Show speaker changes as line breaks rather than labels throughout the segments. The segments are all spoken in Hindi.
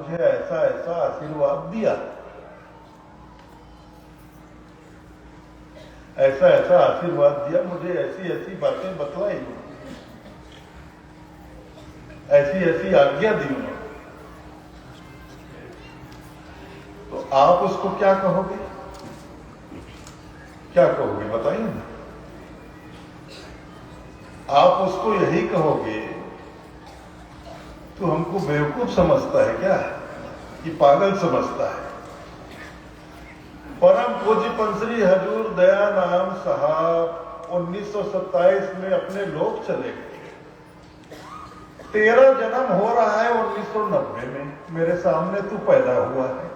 मुझे ऐसा ऐसा आशीर्वाद दिया, ऐसा ऐसा आशीर्वाद दिया, मुझे ऐसी ऐसी बातें बतलाई, ऐसी ऐसी आज्ञा दी उन्होंने। तो आप उसको क्या कहोगे? क्या कहोगे बताइए ना। आप उसको यही कहोगे तो हमको बेवकूफ समझता है क्या, कि पागल समझता है। परम पूज्य पंसरी हजूर दयानाम साहब 1927 में अपने लोक चले गए। 13 जन्म हो रहा है 1990 में, मेरे सामने तू पैदा हुआ है।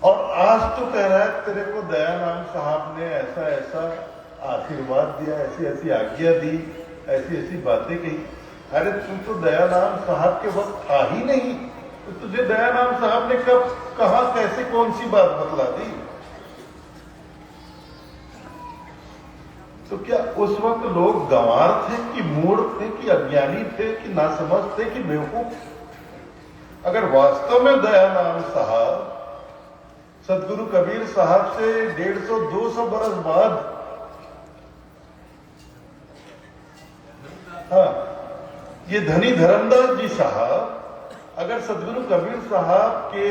और आज तो कह रहा है तेरे को दयानाम साहब ने ऐसा ऐसा आशीर्वाद दिया, ऐसी ऐसी आज्ञा दी, ऐसी ऐसी बातें कही। अरे तू तो दयानाम साहब के वक्त था ही नहीं, तो तुझे दयानाम साहब ने कब, कहां, कैसे, कौन सी बात बतला दी? तो क्या उस वक्त लोग गंवार थे कि मूढ़ थे कि अज्ञानी थे कि नासमझ थे कि बेवकूफ? अगर वास्तव में दयानाम साहब सदगुरु कबीर साहब से 150-200 बरस बाद, हाँ, ये धनी धर्मदास जी साहब अगर सदगुरु कबीर साहब के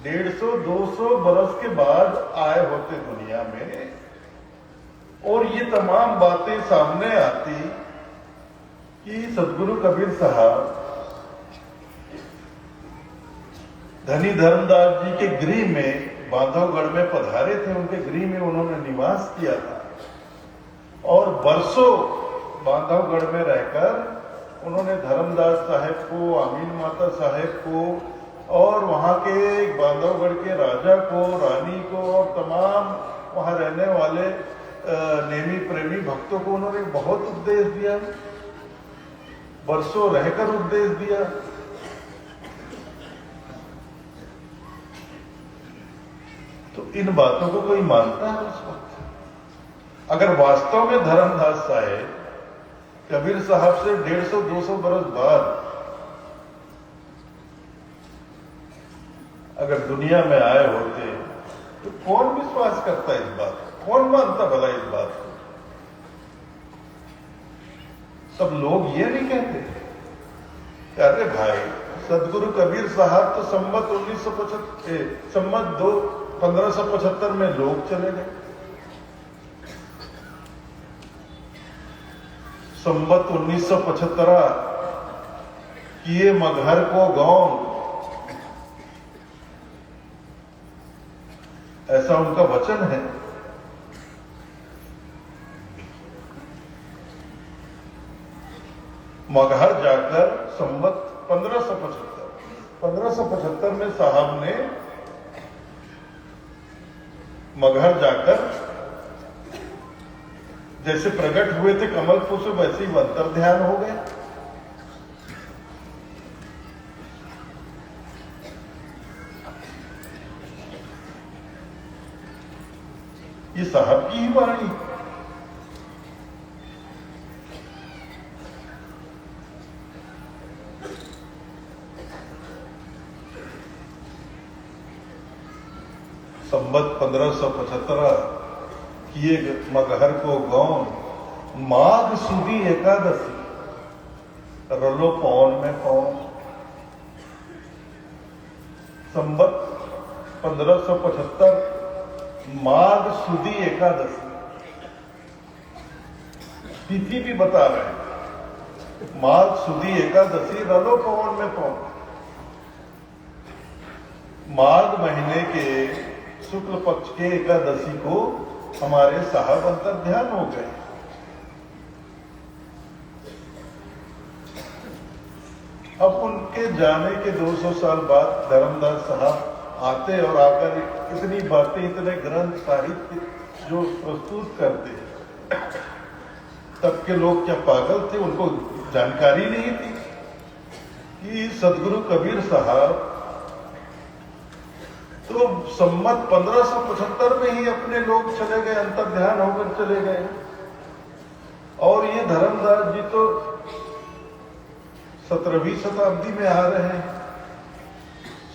150-200 बरस के बाद आए होते दुनिया में, और ये तमाम बातें सामने आती कि सदगुरु कबीर साहब धनी धर्मदास जी के गृह में बांधवगढ़ में पधारे थे, उनके गृह में उन्होंने निवास किया था, और बरसों बांधवगढ़ में रहकर उन्होंने धर्मदास साहेब को, आमीन माता साहेब को, और वहां के बांधवगढ़ के राजा को, रानी को, और तमाम वहां रहने वाले नेमी प्रेमी भक्तों को उन्होंने बहुत उपदेश दिया, बरसों रहकर उपदेश दिया। तो इन बातों को कोई मानता है उस वक्त? अगर वास्तव में धर्मदास साहेब कबीर साहब से 150-200 बरस बाद अगर दुनिया में आए होते, तो कौन विश्वास करता इस बात को? कौन मानता भला इस बात को? सब लोग ये नहीं कहते? अरे भाई, सदगुरु कबीर साहब तो संमत 1575 में लोग चले गए। संवत 1975 किए मगहर को गौन, ऐसा उनका वचन है। मगहर जाकर संवत 1575 में साहब ने मगहर जाकर जैसे प्रकट हुए थे कमल पुष्प, वैसे ही अंतर ध्यान हो गए। ये साहब की ही वाणी। संवत 1575 किए मगहर को गौन, माघ सुदी एकादशी रलो पौन में पौन। संवत 1575 माघ सुदी एकादशी, तिथि भी बता रहे हैं, माघ सुदी एकादशी रलो पौन में पौन। माघ महीने के शुक्ल पक्ष के एकादशी को हमारे साहब अंतर ध्यान हो गए। अब उनके जाने के 200 साल बाद धर्मदास साहब आते और आकर इतनी बातें, इतने ग्रंथ साहित्य जो प्रस्तुत करते, तब के लोग क्या पागल थे? उनको जानकारी नहीं थी कि सदगुरु कबीर साहब तो संमत 1575 में ही अपने लोग चले गए, अंतर ध्यान होकर चले गए। और ये धर्मदास जी तो 17वीं शताब्दी में आ रहे हैं,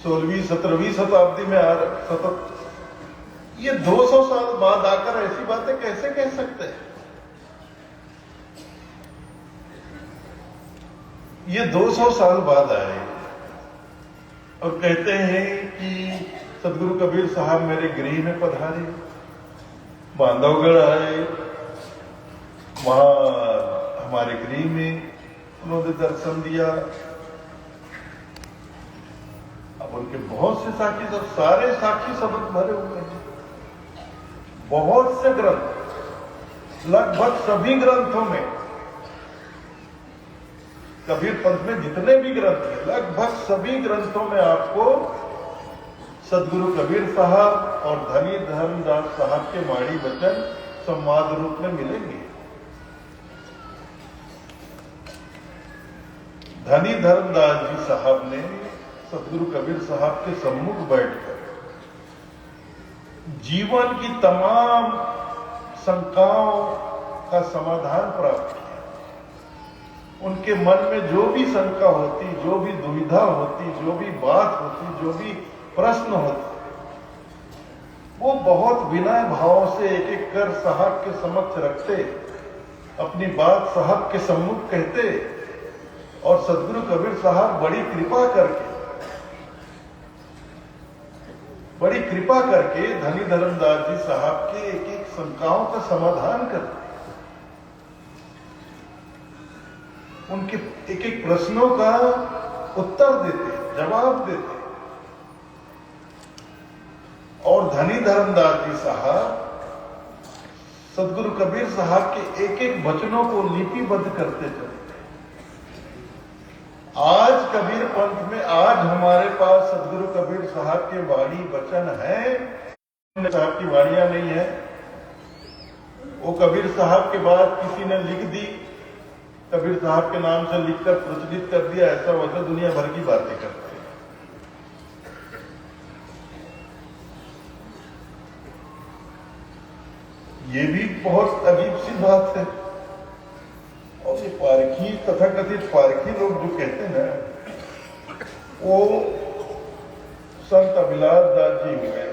16वीं 17वीं शताब्दी में आ रहे। ये 200 साल बाद आकर ऐसी बातें कैसे कह सकते हैं? ये 200 साल बाद आए और कहते हैं कि सदगुरु कबीर साहब मेरे गृह में पधारे, बांधवगढ़ आए, वहां हमारे गृह में उन्होंने दर्शन दिया। अब उनके बहुत से साक्षी, सब सारे साक्षी शब्द भरे हुए हैं, बहुत से ग्रंथ, लगभग सभी ग्रंथों में, कबीर पंथ में जितने भी ग्रंथ हैं, लगभग सभी ग्रंथों में आपको सदगुरु कबीर साहब और धनी धर्मदास साहब के वाणी वचन संवाद रूप में मिलेंगे। धनी धर्मदास जी साहब ने सदगुरु कबीर साहब के सम्मुख बैठकर जीवन की तमाम शंकाओं का समाधान प्राप्त किया। उनके मन में जो भी शंका होती, जो भी दुविधा होती, जो भी बात होती, जो भी प्रश्न होता, वो बहुत विनय भाव से एक एक कर साहब के समक्ष रखते, अपनी बात साहब के सम्मुख कहते, और सदगुरु कबीर साहब बड़ी कृपा करके धनी धर्मदास जी साहब के एक एक शंकाओं का समाधान करते, उनके एक एक प्रश्नों का उत्तर देते, जवाब देते। और धनी धर्मदास जी साहब सदगुरु कबीर साहब के एक एक वचनों को लिपिबद्ध करते चलते। आज कबीर पंथ में, आज हमारे पास सदगुरु कबीर साहब के वाणी वचन है, साहब की वाणियां नहीं है, वो कबीर साहब के बाद किसी ने लिख दी, कबीर साहब के नाम से लिखकर प्रचलित कर दिया, ऐसा वैसा दुनिया भर की बातें करते हैं। ये भी बहुत अजीब सी बात है। और ये पारखी, तथाकथित पारखी लोग जो कहते हैं, वो संत अभिलाष दास जी हुए।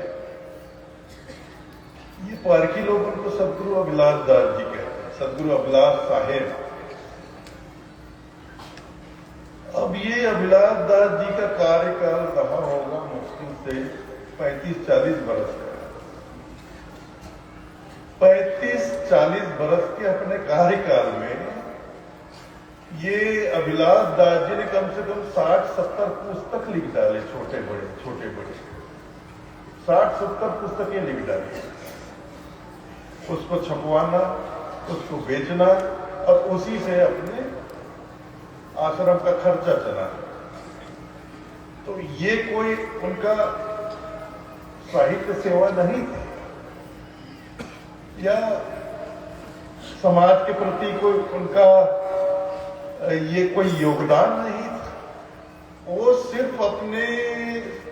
ये पारखी लोग उनको सदगुरु अभिलाष दास जी कहते हैं, सदगुरु अभिलाष साहेब। अब ये अभिलाष दास जी का कार्यकाल रहा होगा मुश्किल से 35-40 बरस का। 35-40 बरस के अपने कार्यकाल में ये अभिलाष दास जी ने कम से कम 60-70 पुस्तक लिख डाले, छोटे बड़े 60-70 पुस्तकें लिख डाली। उसको छपवाना, उसको बेचना और उसी से अपने आश्रम का खर्चा चलाना। तो ये कोई उनका साहित्य सेवा नहीं थी, या समाज के प्रति कोई उनका ये कोई योगदान नहीं था। वो सिर्फ अपने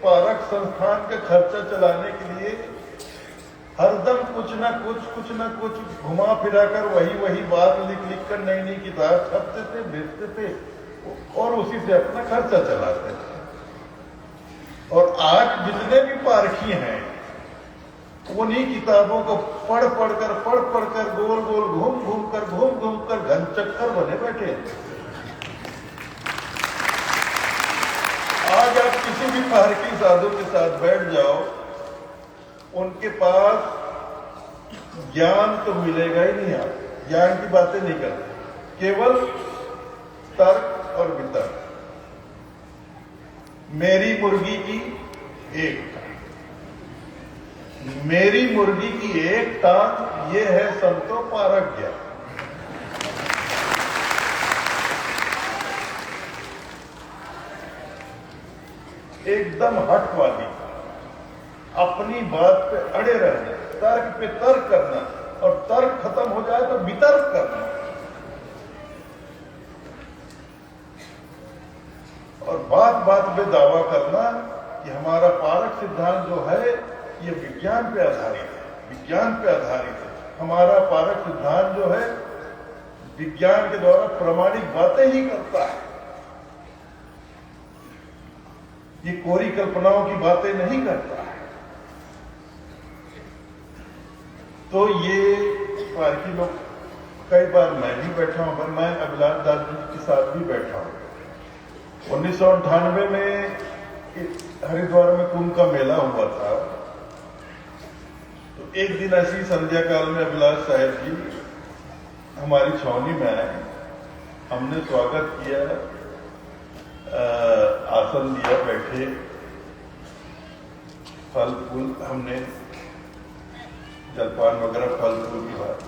पारक संस्थान का खर्चा चलाने के लिए हरदम कुछ ना कुछ घुमा फिरा कर वही बात लिख कर नई नई किताब छपते थे, बेचते थे और उसी से अपना खर्चा चलाते थे। और आज जितने भी पारखी हैं, उन्हीं किताबों को पढ़ पढ़ कर गोल घूम कर घन चक्कर बने बैठे। आज आप किसी भी पारखी साधु के साथ बैठ जाओ, उनके पास ज्ञान तो मिलेगा ही नहीं। आप ज्ञान की बातें नहीं करते, केवल तर्क और वितर्क। मेरी मुर्गी की एक टांग, मेरी मुर्गी की एक टांग, ये है संतो पारक ज्ञान। एकदम हट वाली, अपनी बात पे अड़े रहना, तर्क पे तर्क करना, और तर्क खत्म हो जाए तो वितर्क करना। और बात पे दावा करना कि हमारा पारक सिद्धांत जो है ये विज्ञान पे आधारित है, विज्ञान पे आधारित है। हमारा पारक सिद्धांत जो है विज्ञान के द्वारा प्रमाणिक बातें ही करता है। ये कोरी कल्पनाओं की बातें नहीं करता है। तो ये पारखी लोग, कई बार मैं भी बैठा हूं, पर मैं अभिलाष दास जी के साथ भी बैठा हूं। 1998 में हरिद्वार में कुंभ का मेला हुआ था। तो एक दिन ऐसी संध्या काल में अभिलाष साहब जी हमारी छावनी में आए। हमने स्वागत किया, आसन दिया, बैठे, फल फूल, हमने जलपान वगैरह फल फूल की बात।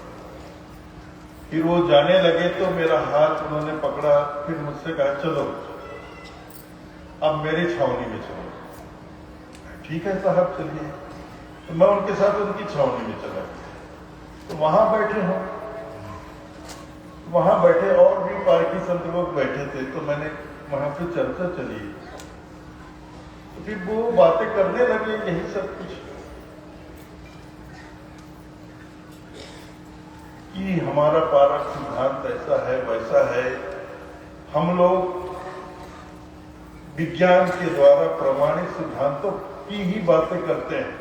फिर वो जाने लगे तो मेरा हाथ उन्होंने पकड़ा, फिर मुझसे कहा चलो अब मेरी छावनी में चलो। ठीक है साहब चलिए। तो मैं उनके साथ उनकी छावनी में चला गया। तो वहां बैठे हूं, वहां बैठे और भी पारकी संत लोग बैठे थे। तो मैंने वहां पे चर्चा चली, तो फिर वो बातें करने लगे यही सब कुछ कि हमारा पारक सिद्धांत ऐसा है वैसा है। हम लोग विज्ञान के द्वारा प्रमाणित सिद्धांतों की ही बातें करते हैं,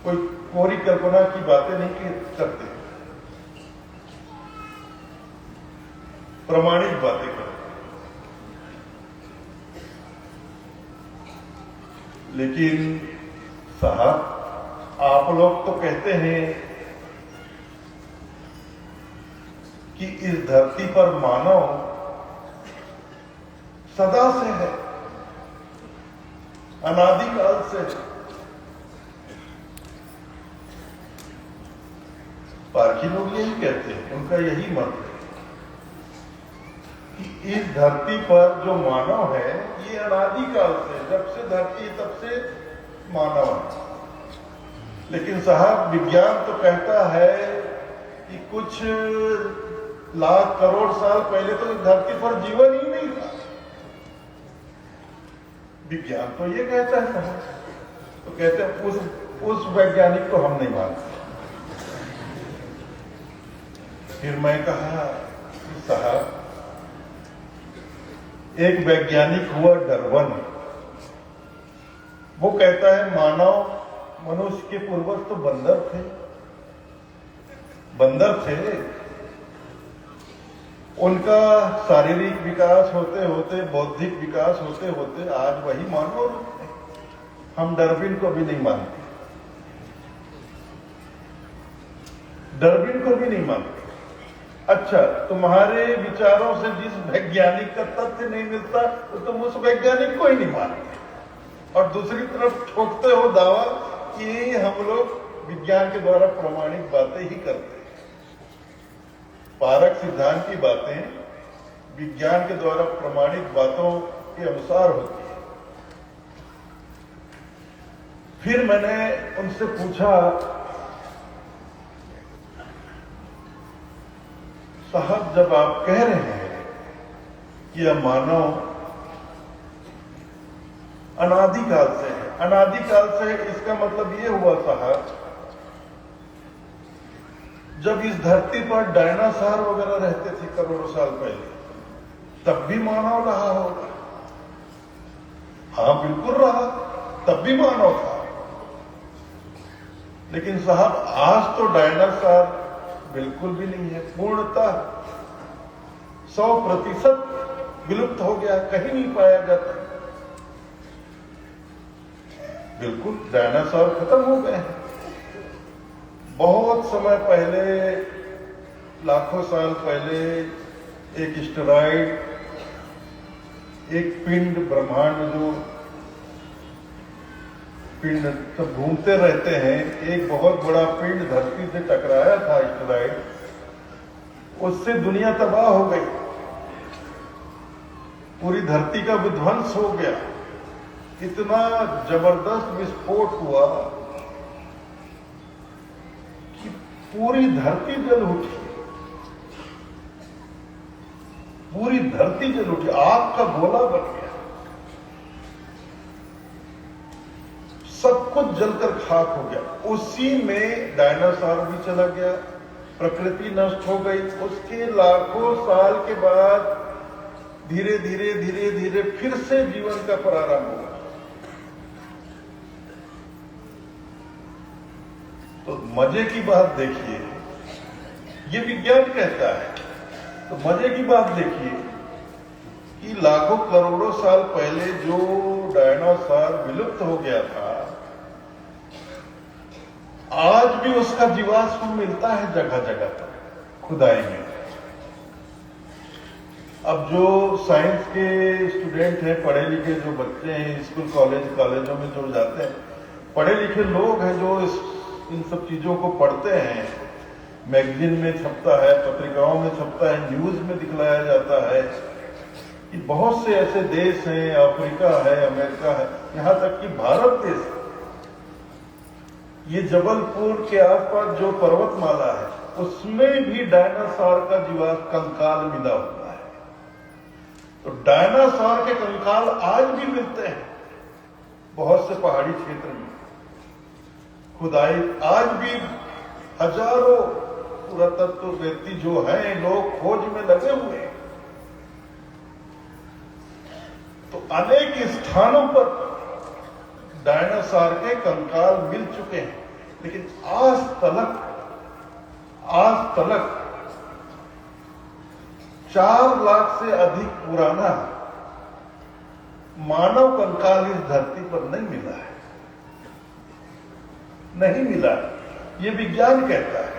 कोई कोरी कल्पना की बातें नहीं करते, प्रमाणित बातें करते। लेकिन साहब आप लोग तो कहते हैं कि इस धरती पर मानव सदा से है, अनादिकाल से है। पारखी लोग यही कहते हैं, उनका यही मत है कि इस धरती पर जो मानव है ये अनादिकाल से, जब से धरती है तब से मानव है। लेकिन साहब विज्ञान तो कहता है कि कुछ लाख करोड़ साल पहले तो इस धरती पर जीवन ही नहीं था। विज्ञान तो ये कहता है साहब। तो कहते हैं उस वैज्ञानिक को हम नहीं मानते। फिर मैं कहा साहब एक वैज्ञानिक हुआ डार्विन, वो कहता है मानव मनुष्य के पूर्वज तो बंदर थे, बंदर थे। उनका शारीरिक विकास होते होते, बौद्धिक विकास होते होते आज वही मानव रूप है। हम डार्विन को भी नहीं मानते, डार्विन को भी नहीं मानते। अच्छा, तुम्हारे विचारों से जिस वैज्ञानिक का तथ्य नहीं मिलता तो तुम उस वैज्ञानिक को ही नहीं मानते। और दूसरी तरफ ठोकते हो दावा कि हम लोग विज्ञान के द्वारा प्रमाणित बातें ही करते हैं। पारक सिद्धांत की बातें विज्ञान के द्वारा प्रमाणित बातों के अनुसार होती है। फिर मैंने उनसे पूछा साहब जब आप कह रहे हैं कि यह मानव अनादिकाल से है, अनादिकाल से इसका मतलब ये हुआ साहब जब इस धरती पर डायनासोर वगैरह रहते थे करोड़ों साल पहले, तब भी मानव रहा होगा। हाँ बिल्कुल रहा, तब भी मानव था। लेकिन साहब आज तो डायनासोर बिल्कुल भी नहीं है, पूर्णतः 100% विलुप्त हो गया, कहीं नहीं पाया जाता। बिल्कुल डायनासोर खत्म हो गए हैं। बहुत समय पहले, लाखों साल पहले एक एस्टेरॉइड, एक पिंड, ब्रह्मांड जो पिंड सब घूमते रहते हैं, एक बहुत बड़ा पिंड धरती से टकराया था एस्टेरॉइड, उससे दुनिया तबाह हो गई, पूरी धरती का विध्वंस हो गया। इतना जबरदस्त विस्फोट हुआ कि पूरी धरती जल उठी, पूरी धरती जल उठी, आग का गोला बन गया, सब कुछ जलकर खाक हो गया। उसी में डायनासोर भी चला गया, प्रकृति नष्ट हो गई, उसके लाखों साल के बाद धीरे धीरे धीरे धीरे फिर से जीवन का प्रारंभ हुआ। तो मजे की बात देखिए, ये विज्ञान कहता है, तो मजे की बात देखिए कि लाखों करोड़ों साल पहले जो डायनासोर विलुप्त हो गया था, आज भी उसका जीवाश्म मिलता है जगह जगह पर खुदाई में। अब जो साइंस के स्टूडेंट हैं, पढ़े लिखे जो बच्चे हैं, स्कूल कॉलेजों में जो जाते हैं, पढ़े लिखे लोग हैं जो इन सब चीजों को पढ़ते हैं, मैगजीन में छपता है, पत्रिकाओं में छपता है, न्यूज में दिखलाया जाता है कि बहुत से ऐसे देश हैं, अफ्रीका है, अमेरिका है, यहां तक कि भारत देश, ये जबलपुर के आसपास जो पर्वतमाला है, उसमें भी डायनासोर का जीवाश्म कंकाल मिला हुआ है। तो डायनासोर के कंकाल आज भी मिलते हैं बहुत से पहाड़ी क्षेत्र में। खुदाई आज भी हजारों पुरातत्ववेत्ती जो हैं, लोग खोज में लगे हुए हैं। तो अनेक स्थानों पर डायनासोर के कंकाल मिल चुके हैं, लेकिन आज तलक 4 लाख से अधिक पुराना मानव कंकाल इस धरती पर नहीं मिला है, नहीं मिला। ये विज्ञान कहता है।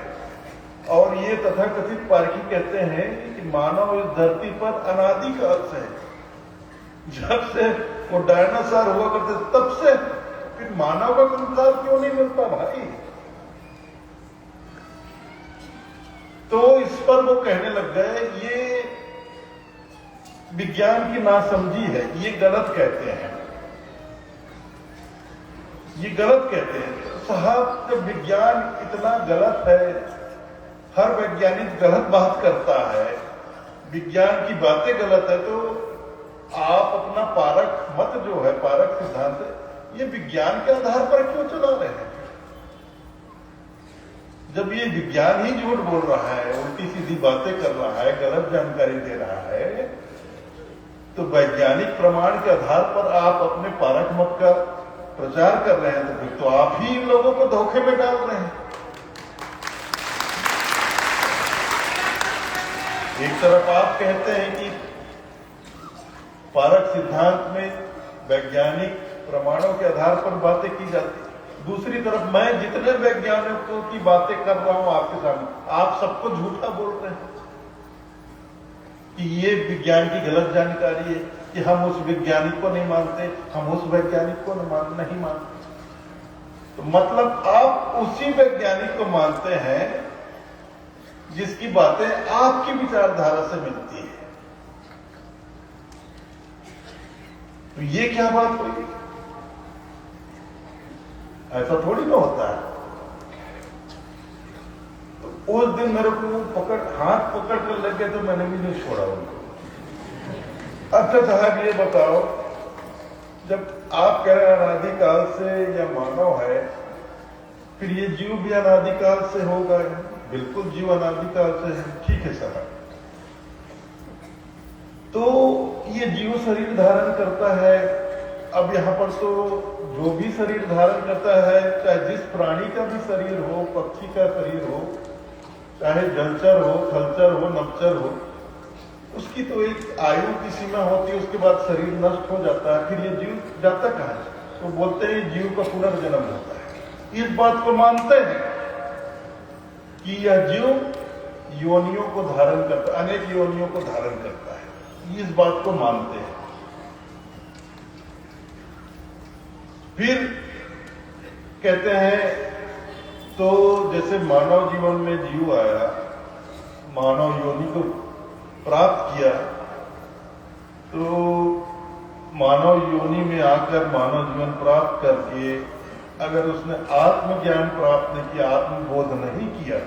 और ये तथाकथित पारखी कहते हैं कि मानव इस धरती पर अनादि काल से है, जब से वो डायनासोर हुआ करते तब से। फिर मानव का कंकाल क्यों नहीं मिलता भाई? तो इस पर वो कहने लग गए ये विज्ञान की नासमझी है, ये गलत कहते हैं, ये गलत कहते हैं। साहब, जब विज्ञान इतना गलत है, हर वैज्ञानिक गलत बात करता है, विज्ञान की बातें गलत है, तो आप अपना पारक मत जो है, पारक सिद्धांत, ये विज्ञान के आधार पर क्यों चला रहे हैं? जब ये विज्ञान ही झूठ बोल रहा है, उल्टी सीधी बातें कर रहा है, गलत जानकारी दे रहा है, तो वैज्ञानिक प्रमाण के आधार पर आप अपने पारक मत का प्रचार कर रहे हैं, तो फिर तो आप ही इन लोगों को धोखे में डाल रहे हैं। एक तरफ आप कहते हैं कि पारक सिद्धांत में वैज्ञानिक प्रमाणों के आधार पर बातें की जाती, दूसरी तरफ मैं जितने वैज्ञानिकों की बातें कर रहा हूं आपके सामने, आप सबको झूठा बोल रहे हैं कि ये विज्ञान की गलत जानकारी है, कि हम उस वैज्ञानिक को नहीं मानते, हम उस वैज्ञानिक को नहीं मानते। तो मतलब आप उसी वैज्ञानिक को मानते हैं जिसकी बातें आपकी विचारधारा से मिलती है। तो ये क्या बात हुई? ऐसा थोड़ी ना होता है। तो उस दिन मेरे को हाथ पकड़ कर लग गए, तो मैंने भी नहीं छोड़ा उनको। अच्छा साहब, ये बताओ, जब आप कह रहे अनादिकाल से या मानव है, फिर ये जीव भी अनादिकाल से होगा? बिल्कुल, जीव अनादिकाल से है। ठीक है साहब, तो ये जीव शरीर धारण करता है। अब यहाँ पर तो जो भी शरीर धारण करता है, चाहे जिस प्राणी का भी शरीर हो, पक्षी का शरीर हो, चाहे जलचर हो, थलचर हो, नभचर हो, उसकी तो एक आयु की सीमा होती है, उसके बाद शरीर नष्ट हो जाता है। फिर ये जीव जाता कहाँ है? तो बोलते हैं जीव का पुनर्जन्म होता है। इस बात को मानते हैं कि यह जीव योनियों को धारण करता है, अनेक योनियों को धारण करता है, इस बात को मानते हैं। फिर कहते हैं, तो जैसे मानव जीवन में जीव आया, मानव योनि को प्राप्त किया, तो मानव योनि में आकर मानव जीवन प्राप्त करके अगर उसने आत्मज्ञान प्राप्त नहीं किया, आत्मबोध नहीं किया,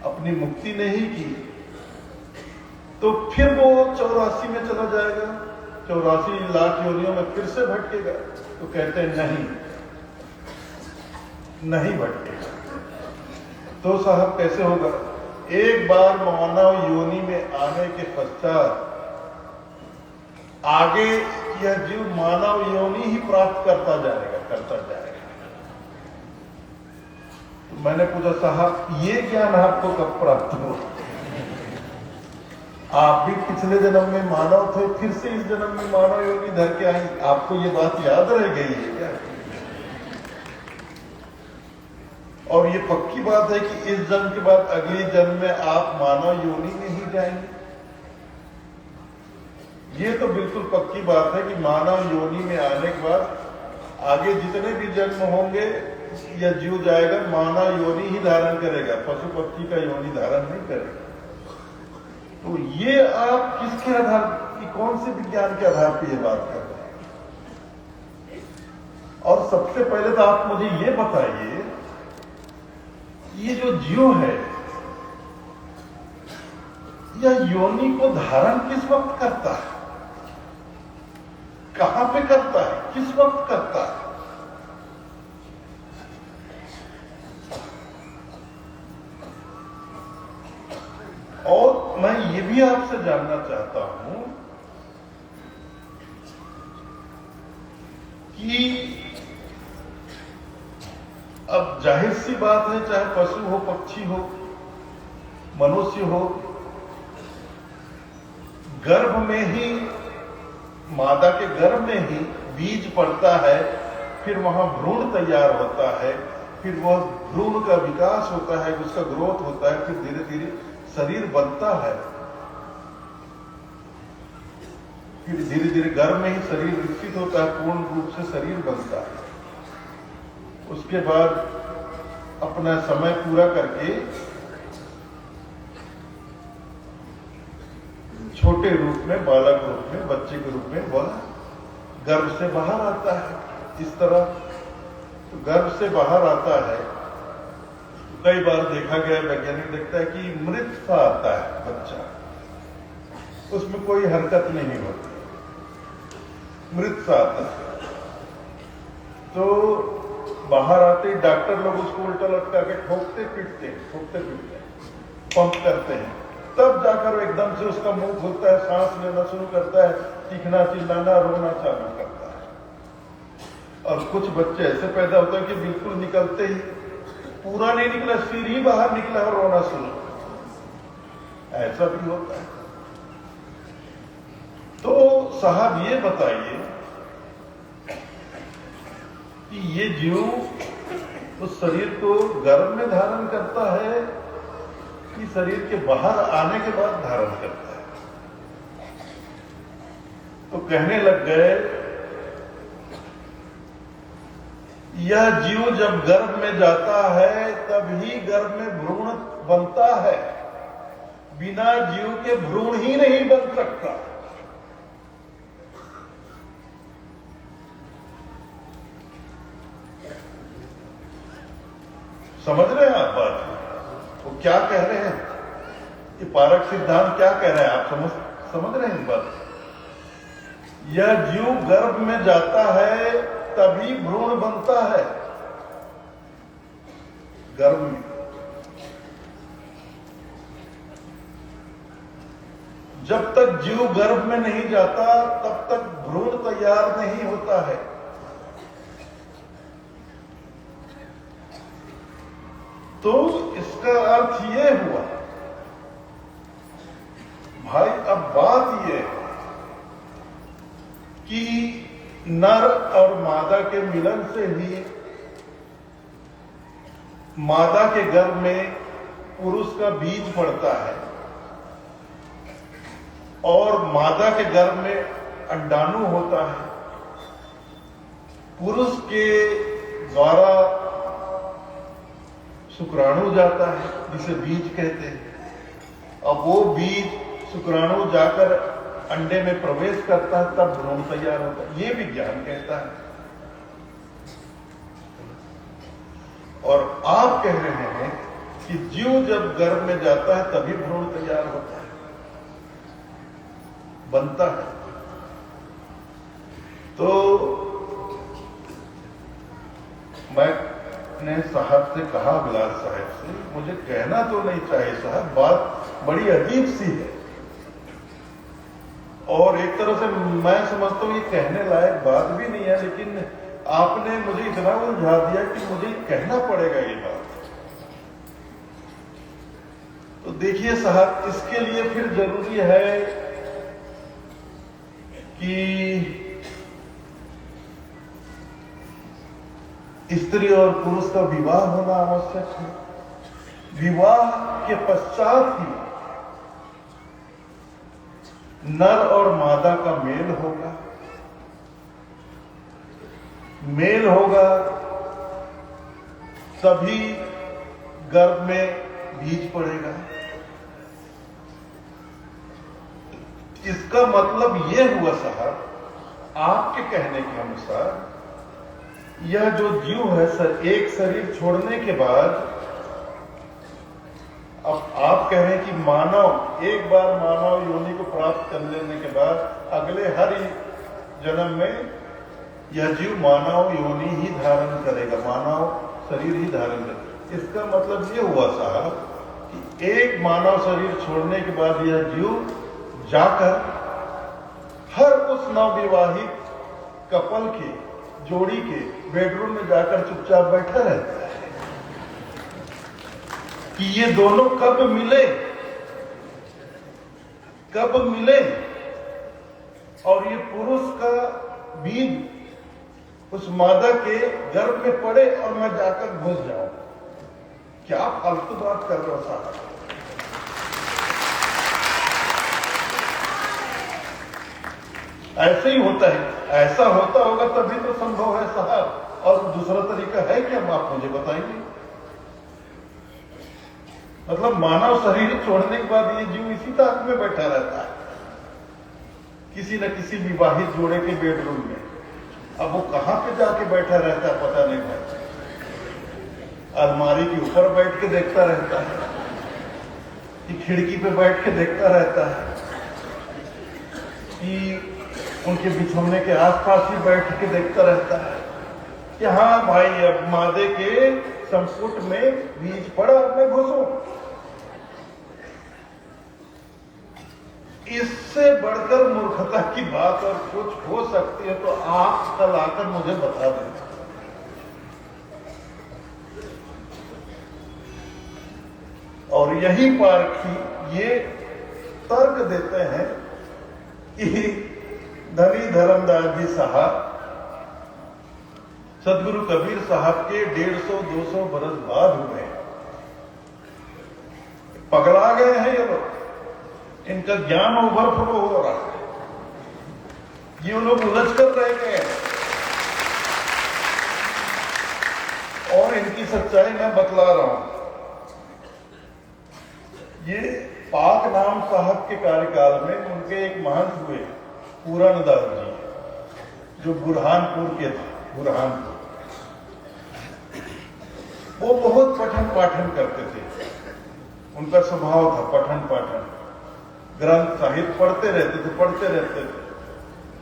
अपनी मुक्ति नहीं की, तो फिर वो 84 में चला जाएगा, 84 लाख योनियों में फिर से भटकेगा। तो कहते हैं नहीं, नहीं भटकेगा। तो साहब कैसे होगा? एक बार मानव योनि में आने के पश्चात आगे यह जीव मानव योनि ही प्राप्त करता जाएगा। तो मैंने पूछा, साहब ये ज्ञान आपको कब प्राप्त हुआ? आप भी पिछले जन्म में मानव थे, फिर से इस जन्म में मानव योनि धर के आई, आपको ये बात याद रह गई है क्या? और ये पक्की बात है कि इस जन्म के बाद अगली जन्म में आप मानव योनि में ही जाएंगे। ये तो बिल्कुल पक्की बात है कि मानव योनि में आने के बाद आगे जितने भी जन्म होंगे यह जीव जाएगा, मानव योनि ही धारण करेगा, पशु पक्षी का योनि धारण नहीं करेगा। तो ये आप किसके आधार की, कौन से विज्ञान के आधार पर ये बात कर रहे हैं? और सबसे पहले तो आप मुझे ये बताइए, ये जो जीव है यह योनि को धारण किस वक्त करता है? कहां पे करता है? किस वक्त करता है? और मैं ये भी आपसे जानना चाहता हूं कि अब जाहिर सी बात है, चाहे पशु हो, पक्षी हो, मनुष्य हो, गर्भ में ही, मादा के गर्भ में ही बीज पड़ता है, फिर वहां भ्रूण तैयार होता है, फिर वह भ्रूण का विकास होता है, उसका ग्रोथ होता है, फिर धीरे धीरे शरीर बनता है, फिर धीरे धीरे गर्भ में ही शरीर विकसित होता है, पूर्ण रूप से शरीर बनता है। उसके बाद अपना समय पूरा करके छोटे रूप में, बालक रूप में, बच्चे के रूप में वह गर्भ से बाहर आता है। इस तरह तो गर्भ से बाहर आता है, कई बार देखा गया, वैज्ञानिक देखता है कि मृत सा आता है बच्चा, उसमें कोई हरकत नहीं होती, मृत सा आता है। तो बाहर आते ही डॉक्टर लोग उसको उल्टा लटका के ठोकते पीटते पंप करते हैं, तब जाकर एकदम से उसका मुंह खुलता है, सांस लेना शुरू करता है, चीखना, चिल्लाना, रोना चालू करता है। और कुछ बच्चे ऐसे पैदा होते हैं कि बिल्कुल निकलते ही पूरा नहीं निकला, सिर ही बाहर निकला और रोना शुरू, ऐसा भी होता है। तो साहब ये बताइए कि ये जीव उस शरीर को गर्भ में धारण करता है कि शरीर के बाहर आने के बाद धारण करता है? तो कहने लग गए, यह जीव जब गर्भ में जाता है तभी गर्भ में भ्रूण बनता है, बिना जीव के भ्रूण ही नहीं बन सकता। समझ रहे हैं आप बात? वो क्या कह रहे हैं, ये पारक सिद्धांत क्या कह रहे हैं, आप समझ रहे हैं इस बात? यह जीव गर्भ में जाता है तभी भ्रूण बनता है, गर्भ में। जब तक जीव गर्भ में नहीं जाता तब तक भ्रूण तैयार नहीं होता है। तो इसका अर्थ ये हुआ भाई, अब बात ये है कि नर और मादा के मिलन से ही मादा के गर्भ में पुरुष का बीज पड़ता है और मादा के गर्भ में अंडाणु होता है। पुरुष के द्वारा शुक्राणु जाता है जिसे बीज कहते हैं। अब वो बीज शुक्राणु जाकर अंडे में प्रवेश करता है, तब भ्रूण तैयार होता है, ये विज्ञान कहता है। और आप कह रहे हैं कि जीव जब गर्भ में जाता है तभी भ्रूण तैयार होता है, बनता है। तो मैं ने साहब से कहा, बिलाल साहब से, मुझे कहना तो नहीं चाहिए साहब, बात बड़ी अजीब सी है और एक तरह से मैं समझता हूं ये कहने लायक बात भी नहीं है, लेकिन आपने मुझे इतना उलझा दिया कि मुझे कहना पड़ेगा ये बात। तो देखिए साहब, इसके लिए फिर जरूरी है कि स्त्री और पुरुष का विवाह होना आवश्यक है। विवाह के पश्चात ही नर और मादा का मेल होगा, मेल होगा तभी गर्भ में बीज पड़ेगा। इसका मतलब यह हुआ साहब, आपके कहने के अनुसार यह जो जीव है सर, एक शरीर छोड़ने के बाद, अब आप कह रहे हैं कि मानव एक बार मानव योनि को प्राप्त कर लेने के बाद अगले हर जन्म में यह जीव मानव योनि ही धारण करेगा, मानव शरीर ही धारण करेगा। इसका मतलब ये हुआ साहब कि एक मानव शरीर छोड़ने के बाद यह जीव जाकर हर उस नवविवाहित कपल के, जोड़ी के बेडरूम में जाकर चुपचाप बैठा रहता है कि ये दोनों कब मिले, कब मिले और ये पुरुष का बीज उस मादा के गर्भ में पड़े और मैं जाकर घुस जाऊं। क्या फालतू बात कर रहे हो साहब? ऐसे ही होता है, ऐसा होता होगा तभी तो संभव है साहब, और दूसरा तरीका है कि हम आप मुझे बताइए। मतलब मानव शरीर छोड़ने के बाद ये जीव इसी ताक में बैठा रहता है किसी न किसी विवाहित जोड़े के बेडरूम में। अब वो कहां पे जाके बैठा रहता है पता नहीं भाई, अलमारी के ऊपर बैठ के देखता रहता है कि खिड़की पे बैठ के देखता रहता है कि उनके बिछौने के आसपास ही बैठ के देखता रहता है कि हाँ भाई, अब मादे के संपुट में बीज पड़ा, अब मैं घुसूं। इससे बढ़कर मूर्खता की बात और कुछ हो सकती है तो आप कल आकर मुझे बता दें। और यही पारखी ये तर्क देते हैं कि धनी धर्मदास जी साहब सदगुरु कबीर साहब के 150-200 बरस बाद हुए, पगला गए हैं ये लोग, इनका ज्ञान ओवरफ्लो हो रहा है, ये लोग उलझ कर रह गए और इनकी सच्चाई मैं बतला रहा हूं। ये पाक नाम साहब के कार्यकाल में उनके एक महंत हुए पूरनदास जी, जो बुरहानपुर के थे, बुरहानपुर। वो बहुत पठन पाठन करते थे, उनका स्वभाव था पठन पाठन, ग्रंथ साहित्य पढ़ते रहते थे,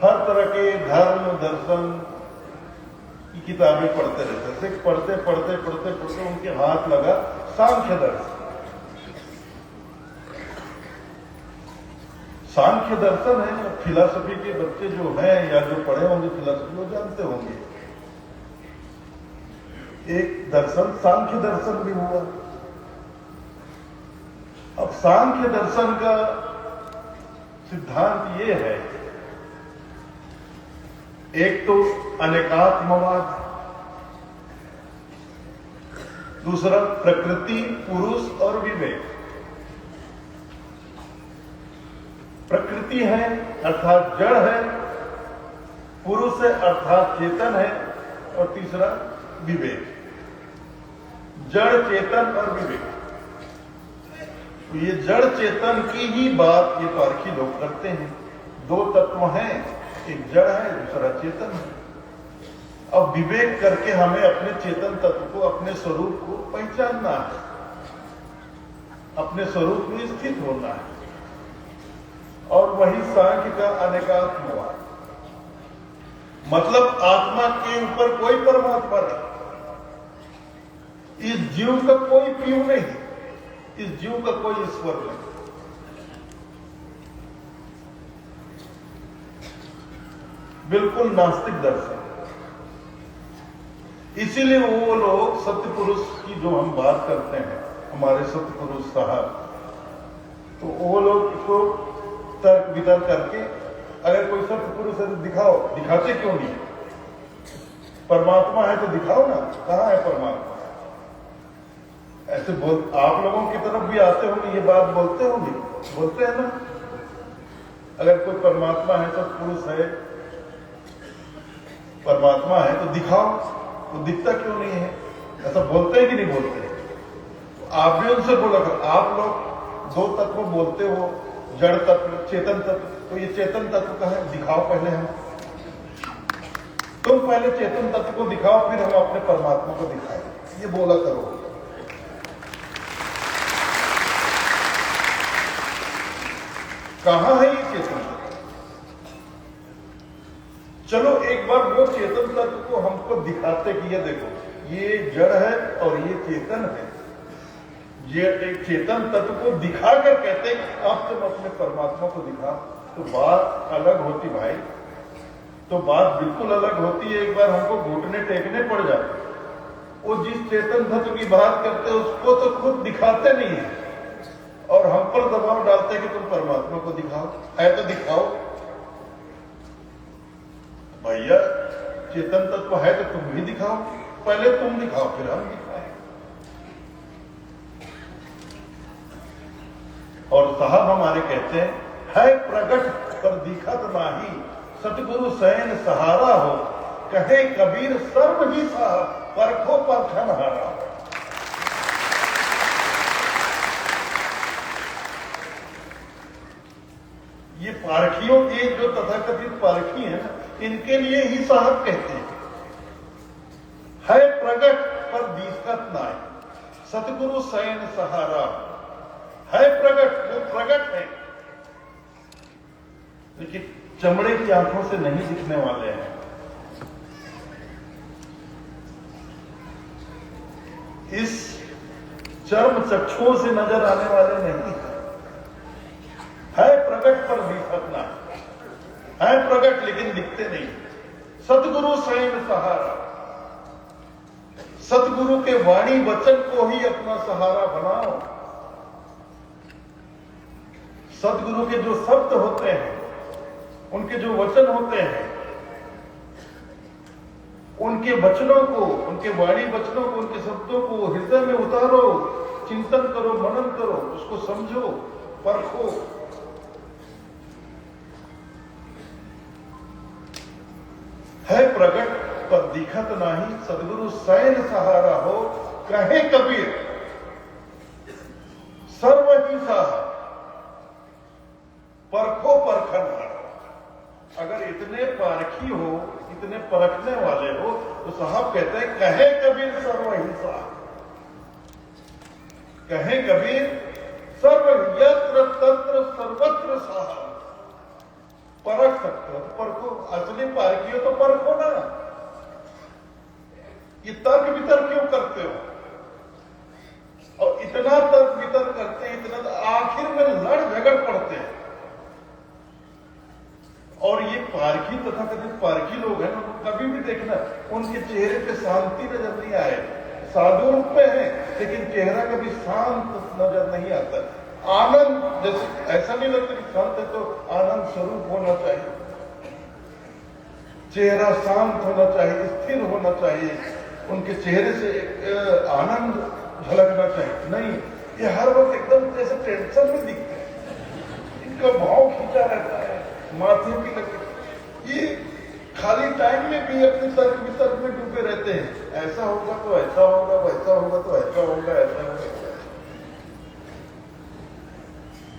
हर तरह के धर्म दर्शन की किताबें पढ़ते रहते थे। पढ़ते उनके हाथ लगा सांख्य दर्शन। सांख्य दर्शन है, फिलॉसफी के बच्चे जो हैं या जो पढ़े होंगे फिलॉसफी, वो जानते होंगे। एक दर्शन सांख्य दर्शन भी हुआ। अब सांख्य दर्शन का सिद्धांत ये है, एक तो अनेकात्मवाद, दूसरा प्रकृति, पुरुष और विवेक। प्रकृति है अर्थात जड़ है, पुरुष है अर्थात चेतन है, और तीसरा विवेक। जड़, चेतन और विवेक। तो ये जड़ चेतन की ही बात ये पारखी लोग करते हैं। दो तत्व हैं, एक जड़ है, दूसरा चेतन है। अब विवेक करके हमें अपने चेतन तत्व को, अपने स्वरूप को पहचानना है, अपने स्वरूप में स्थित होना है, और वही सांख्य का अनेकात्मवाद। मतलब आत्मा के ऊपर कोई परमात्मा नहीं, इस जीव का कोई पीयू नहीं, इस जीव का कोई ईश्वर नहीं। बिल्कुल नास्तिक दर्शन। इसीलिए वो लोग सत्य पुरुष की जो हम बात करते हैं, हमारे सत्य पुरुष साहब, तो वो लोग इसको तर्क वितर्क करके, अगर कोई सत्य पुरुष है तो दिखाओ, दिखाते क्यों नहीं? परमात्मा है तो दिखाओ ना, कहां है परमात्मा? ऐसे बोल, आप लोगों की तरफ भी आते होंगे, ये बात बोलते होंगे, बोलते हैं ना, अगर कोई परमात्मा है, सत्य पुरुष है, परमात्मा है तो दिखाओ, तो दिखता क्यों नहीं है? ऐसा बोलते हैं कि नहीं बोलते? आप भी उनसे बोला कर, आप लोग दो तत्व बोलते हो, जड़ तत्व, चेतन तत्व, तो ये चेतन तत्व का है, दिखाओ पहले हम। तुम पहले चेतन तत्व को दिखाओ, फिर हम अपने परमात्मा को दिखाएं, ये बोला करो। कहां है ये चेतन तत्व? चलो एक बार वो चेतन तत्व को हमको दिखाते कि ये देखो, ये जड़ है और ये चेतन है। ये एक चेतन तत्व को दिखाकर कहते हैं अब तुम अपने परमात्मा को दिखा, तो बात अलग होती भाई, तो बात बिल्कुल अलग होती है। एक बार हमको घुटने टेकने पड़ जाते, वो जिस चेतन तत्व की बात करते हैं उसको तो खुद दिखाते नहीं है, और हम पर दबाव डालते हैं कि तुम परमात्मा को दिखाओ, है तो दिखाओ। भैया चेतन तत्व है तो तुम भी दिखाओ, पहले तुम दिखाओ फिर हम दिखाएं। और साहब हमारे कहते हैं, है प्रकट पर दिखत नाही, सतगुरु सैन सहारा हो, कहे कबीर सर्व ही साहब, परखो परखन हारा। ये पारखियों के जो तथाकथित पारखी है ना, इनके लिए ही साहब कहते हैं, है प्रकट पर दिखत नाही, सतगुरु सैन सहारा। है प्रकट, वो प्रकट है, लेकिन चमड़े की आंखों से नहीं दिखने वाले हैं। इस चर्म चक्षुओं से नजर आने वाले नहीं है प्रकट पर दिखत नाही, है प्रकट लेकिन दिखते नहीं। सतगुरु स्वयं सहारा, सतगुरु के वाणी वचन को ही अपना सहारा बनाओ। सतगुरु के जो शब्द होते हैं, उनके जो वचन होते हैं, उनके वचनों को, उनके वाणी वचनों को, उनके शब्दों को हृदय में उतारो, चिंतन करो, मनन करो, उसको समझो, परखो। है प्रकट पर दिखत नाही, सदगुरु सैन सहारा हो, कहे कबीर सर्व ही सहारा, परखो परखन हारा। अगर इतने पारखी हो, इतने परखने वाले हो, तो साहब कहते हैं कहे कबीर सर्व ही सहारा, कहे कबीर सर्व यत्र तत्र सर्वत्र सहारा। परख सकते हो तो परखो, असली पारखी हो तो परखो ना। ये तर्क वितर्क क्यों करते हो? और इतना तर्क वितर्क करते हैं, इतना, तो आखिर में लड़ झगड़ पड़ते हैं। और ये पारखी तथा कथित पारखी लोग हैं, कभी भी देखना उनके चेहरे पे शांति नजर नहीं आए। साधु रूप में है लेकिन चेहरा कभी शांत नजर नहीं आता। आनंद, जैसे ऐसा नहीं लगता कि शांत है तो आनंद स्वरूप होना चाहिए, चेहरा शांत होना चाहिए, स्थिर होना चाहिए, उनके चेहरे से आनंद झलकना चाहिए। नहीं, ये हर वक्त एकदम जैसे टेंशन में दिखते हैं, इनका भाव खींचा रहता है, माथे भी लगे, ये खाली टाइम में भी अपने तर्क वितर्क में डूबे रहते हैं। ऐसा होगा तो ऐसा होगा, वैसा होगा तो ऐसा होगा, ऐसा होगा।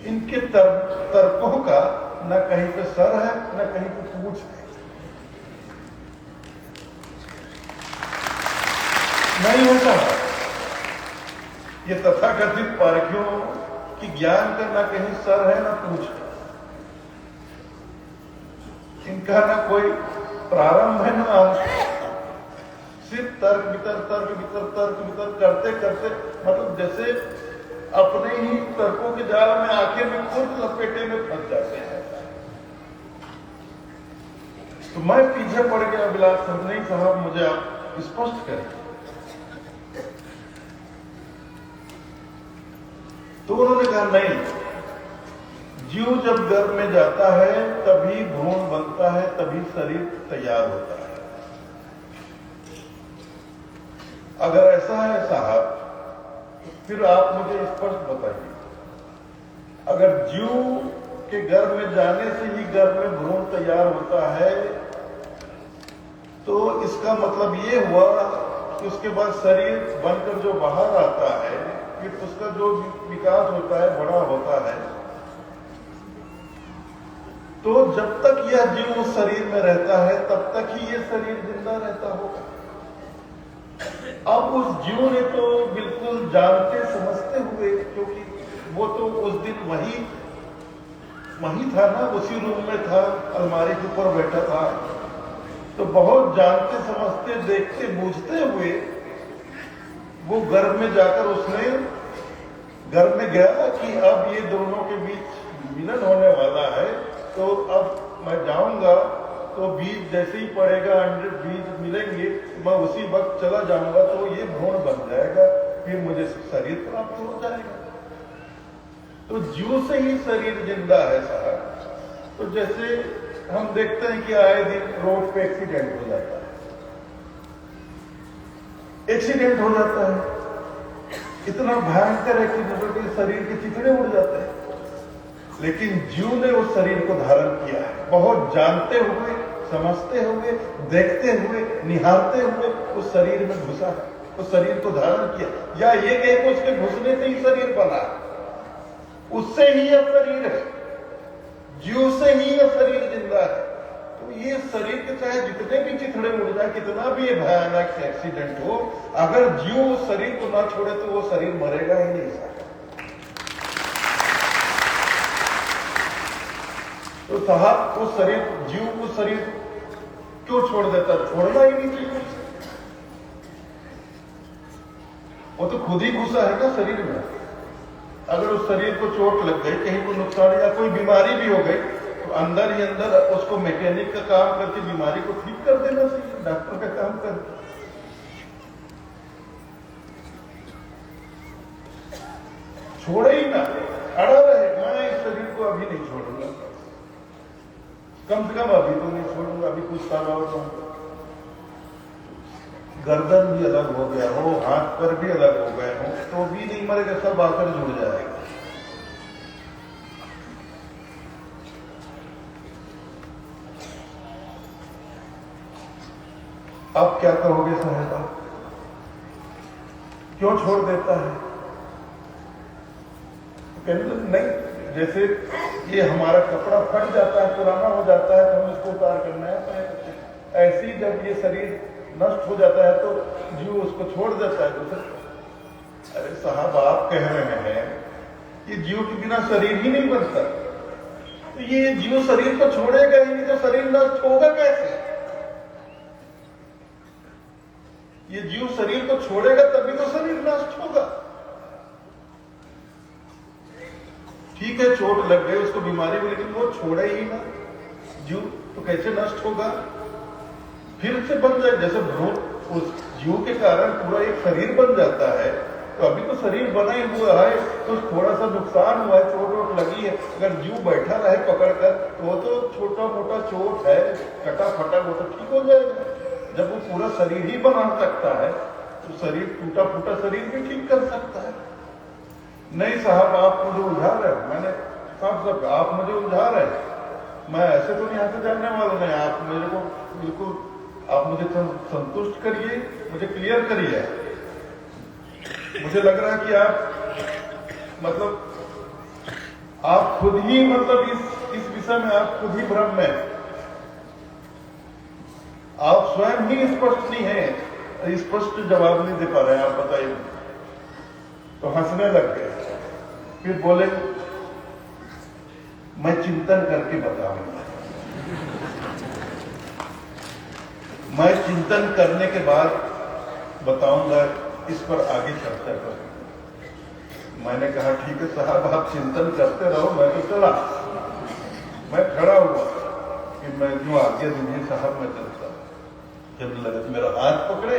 इनके तर्कों का न कहीं पे सर है न कहीं पे पूछ है। नहीं होता ये तथाकथित पारखियों की ज्ञान का न कहीं सर है न पूछ है। इनका न कोई प्रारंभ है न अंत, सिर्फ तर्क वितर्क करते करते मतलब जैसे अपने ही तर्कों के जाल में आखिर में खुद लपेटे में फंस जाते हैं। तो मैं पीछे पड़ गया विलास सर, नहीं साहब मुझे आप स्पष्ट करें। तो उन्होंने कहा नहीं, जीव जब गर्भ में जाता है तभी भ्रूण बनता है, तभी शरीर तैयार होता है। अगर ऐसा है साहब तो फिर आप मुझे स्पष्ट बताइए, अगर जीव के गर्भ में जाने से ही गर्भ में भ्रूण तैयार होता है तो इसका मतलब ये हुआ कि उसके बाद शरीर बनकर जो बाहर आता है फिर उसका जो विकास होता है, बड़ा होता है, तो जब तक यह जीव उस शरीर में रहता है तब तक ही यह शरीर जिंदा रहता होगा। अब उस जीव ने तो बिल्कुल जानते समझते हुए, क्योंकि वो तो उस दिन वही था ना, उसी रूम में था, अलमारी के ऊपर बैठा था, तो बहुत जानते समझते देखते बूझते हुए वो गर्भ में जाकर उसने गर्भ में गया कि अब ये दोनों के बीच मिलन होने वाला है, तो अब मैं जाऊंगा तो बीज जैसे ही पड़ेगा, अंडे बीज मिलेंगे, मैं उसी वक्त चला जाऊंगा तो ये भ्रूण बन जाएगा, फिर मुझे शरीर प्राप्त हो जाएगा। तो जीव से ही शरीर जिंदा है साहब। तो जैसे हम देखते हैं कि आए दिन रोड पे एक्सीडेंट हो जाता है, इतना भयंकर एक्सीडेंट होता है शरीर के चिथड़े उड़ जाते हैं, लेकिन जीव ने उस शरीर को धारण किया है, बहुत जानते हुए, समझते हुए, देखते हुए, निहारते हुए उस शरीर में घुसा है, उस शरीर को धारण किया। या ये कहे उसके घुसने से ही शरीर बना, उससे ही यह शरीर है, जीव से ही यह शरीर जिंदा है। तो ये शरीर के चाहे जितने भी चिथड़े उड़ जाए, कितना भी भयानक एक्सीडेंट हो, अगर जीव उस शरीर को ना छोड़े तो वो शरीर मरेगा ही नहीं सकता। तो साहब वो शरीर, जीव को शरीर क्यों छोड़ देता? छोड़ना ही नहीं चाहिए, वो तो खुद ही घुसा है ना शरीर में। अगर उस शरीर को चोट लग गई, कहीं को नुकसान या कोई बीमारी भी हो गई, तो अंदर ही अंदर उसको मैकेनिक का काम करके बीमारी को ठीक कर देना चाहिए, डॉक्टर का काम करके। छोड़े ही ना, अड़ा रहे, मैं इस शरीर को अभी नहीं छोड़ूंगा, कम से कम अभी तो नहीं छोड़ूंगा, अभी कुछ साल और रहूंगा। गर्दन भी अलग हो गया हो, हाथ पर भी अलग हो गए हो, तो भी नहीं मरेगा, सब आकर जुड़ जाएगा। अब क्या कहोगे साहेबा, क्यों छोड़ देता है? नहीं, जैसे ये हमारा कपड़ा फट जाता है, पुराना हो जाता है, तो हम इसको उतार कर नया पहनते हैं। ऐसे ही जब ये शरीर नष्ट हो जाता है तो जीव उसको छोड़ देता है दूसरे। अरे साहब आप कह रहे हैं कि जीव के बिना शरीर ही नहीं बनता, तो ये जीव शरीर को छोड़ेगा ही नहीं तो शरीर नष्ट होगा कैसे? ये जीव शरीर को छोड़ेगा तभी तो शरीर नष्ट होगा। ठीक है, चोट लग गई, उसको बीमारी हुई, लेकिन वो छोड़े ही ना जीव, तो कैसे नष्ट होगा? फिर से बन जाए, जैसे भ्रूण उस जीव के कारण पूरा एक शरीर बन जाता है, तो अभी तो शरीर बना ही हुआ है, तो थोड़ा सा नुकसान हुआ है, चोट वोट लगी है, अगर जीव बैठा रहे पकड़कर तो वो तो छोटा मोटा चोट है, कटा फटा, वो तो ठीक हो जाएगा। जब वो पूरा शरीर ही बना सकता है तो शरीर, टूटा फूटा शरीर भी ठीक कर सकता है। नहीं साहब आप मुझे उलझा रहे हो, मैंने साहब आप मुझे उलझा रहे हैं, मैं ऐसे तो नहीं यहाँ से जानने वाला नहीं। आप मेरे को बिल्कुल, आप मुझे संतुष्ट करिए, मुझे क्लियर करिए। मुझे लग रहा है कि आप मतलब आप खुद ही मतलब इस विषय में आप खुद ही भ्रम में, आप स्वयं ही स्पष्ट नहीं है, स्पष्ट जवाब नहीं दे पा रहे हैं। आप बताइए। तो हंसने लग गए, फिर बोले मैं चिंतन करके बताऊंगा। मैं चिंतन करने के बाद बताऊंगा, इस पर आगे चर्चा करूंगा। मैंने कहा ठीक है साहब, आप चिंतन करते रहो, मैं तो चला। मैं खड़ा हुआ कि मैं जो आज्ञा दीजिए साहब, मैं चलता। जब लगे मेरा हाथ पकड़े,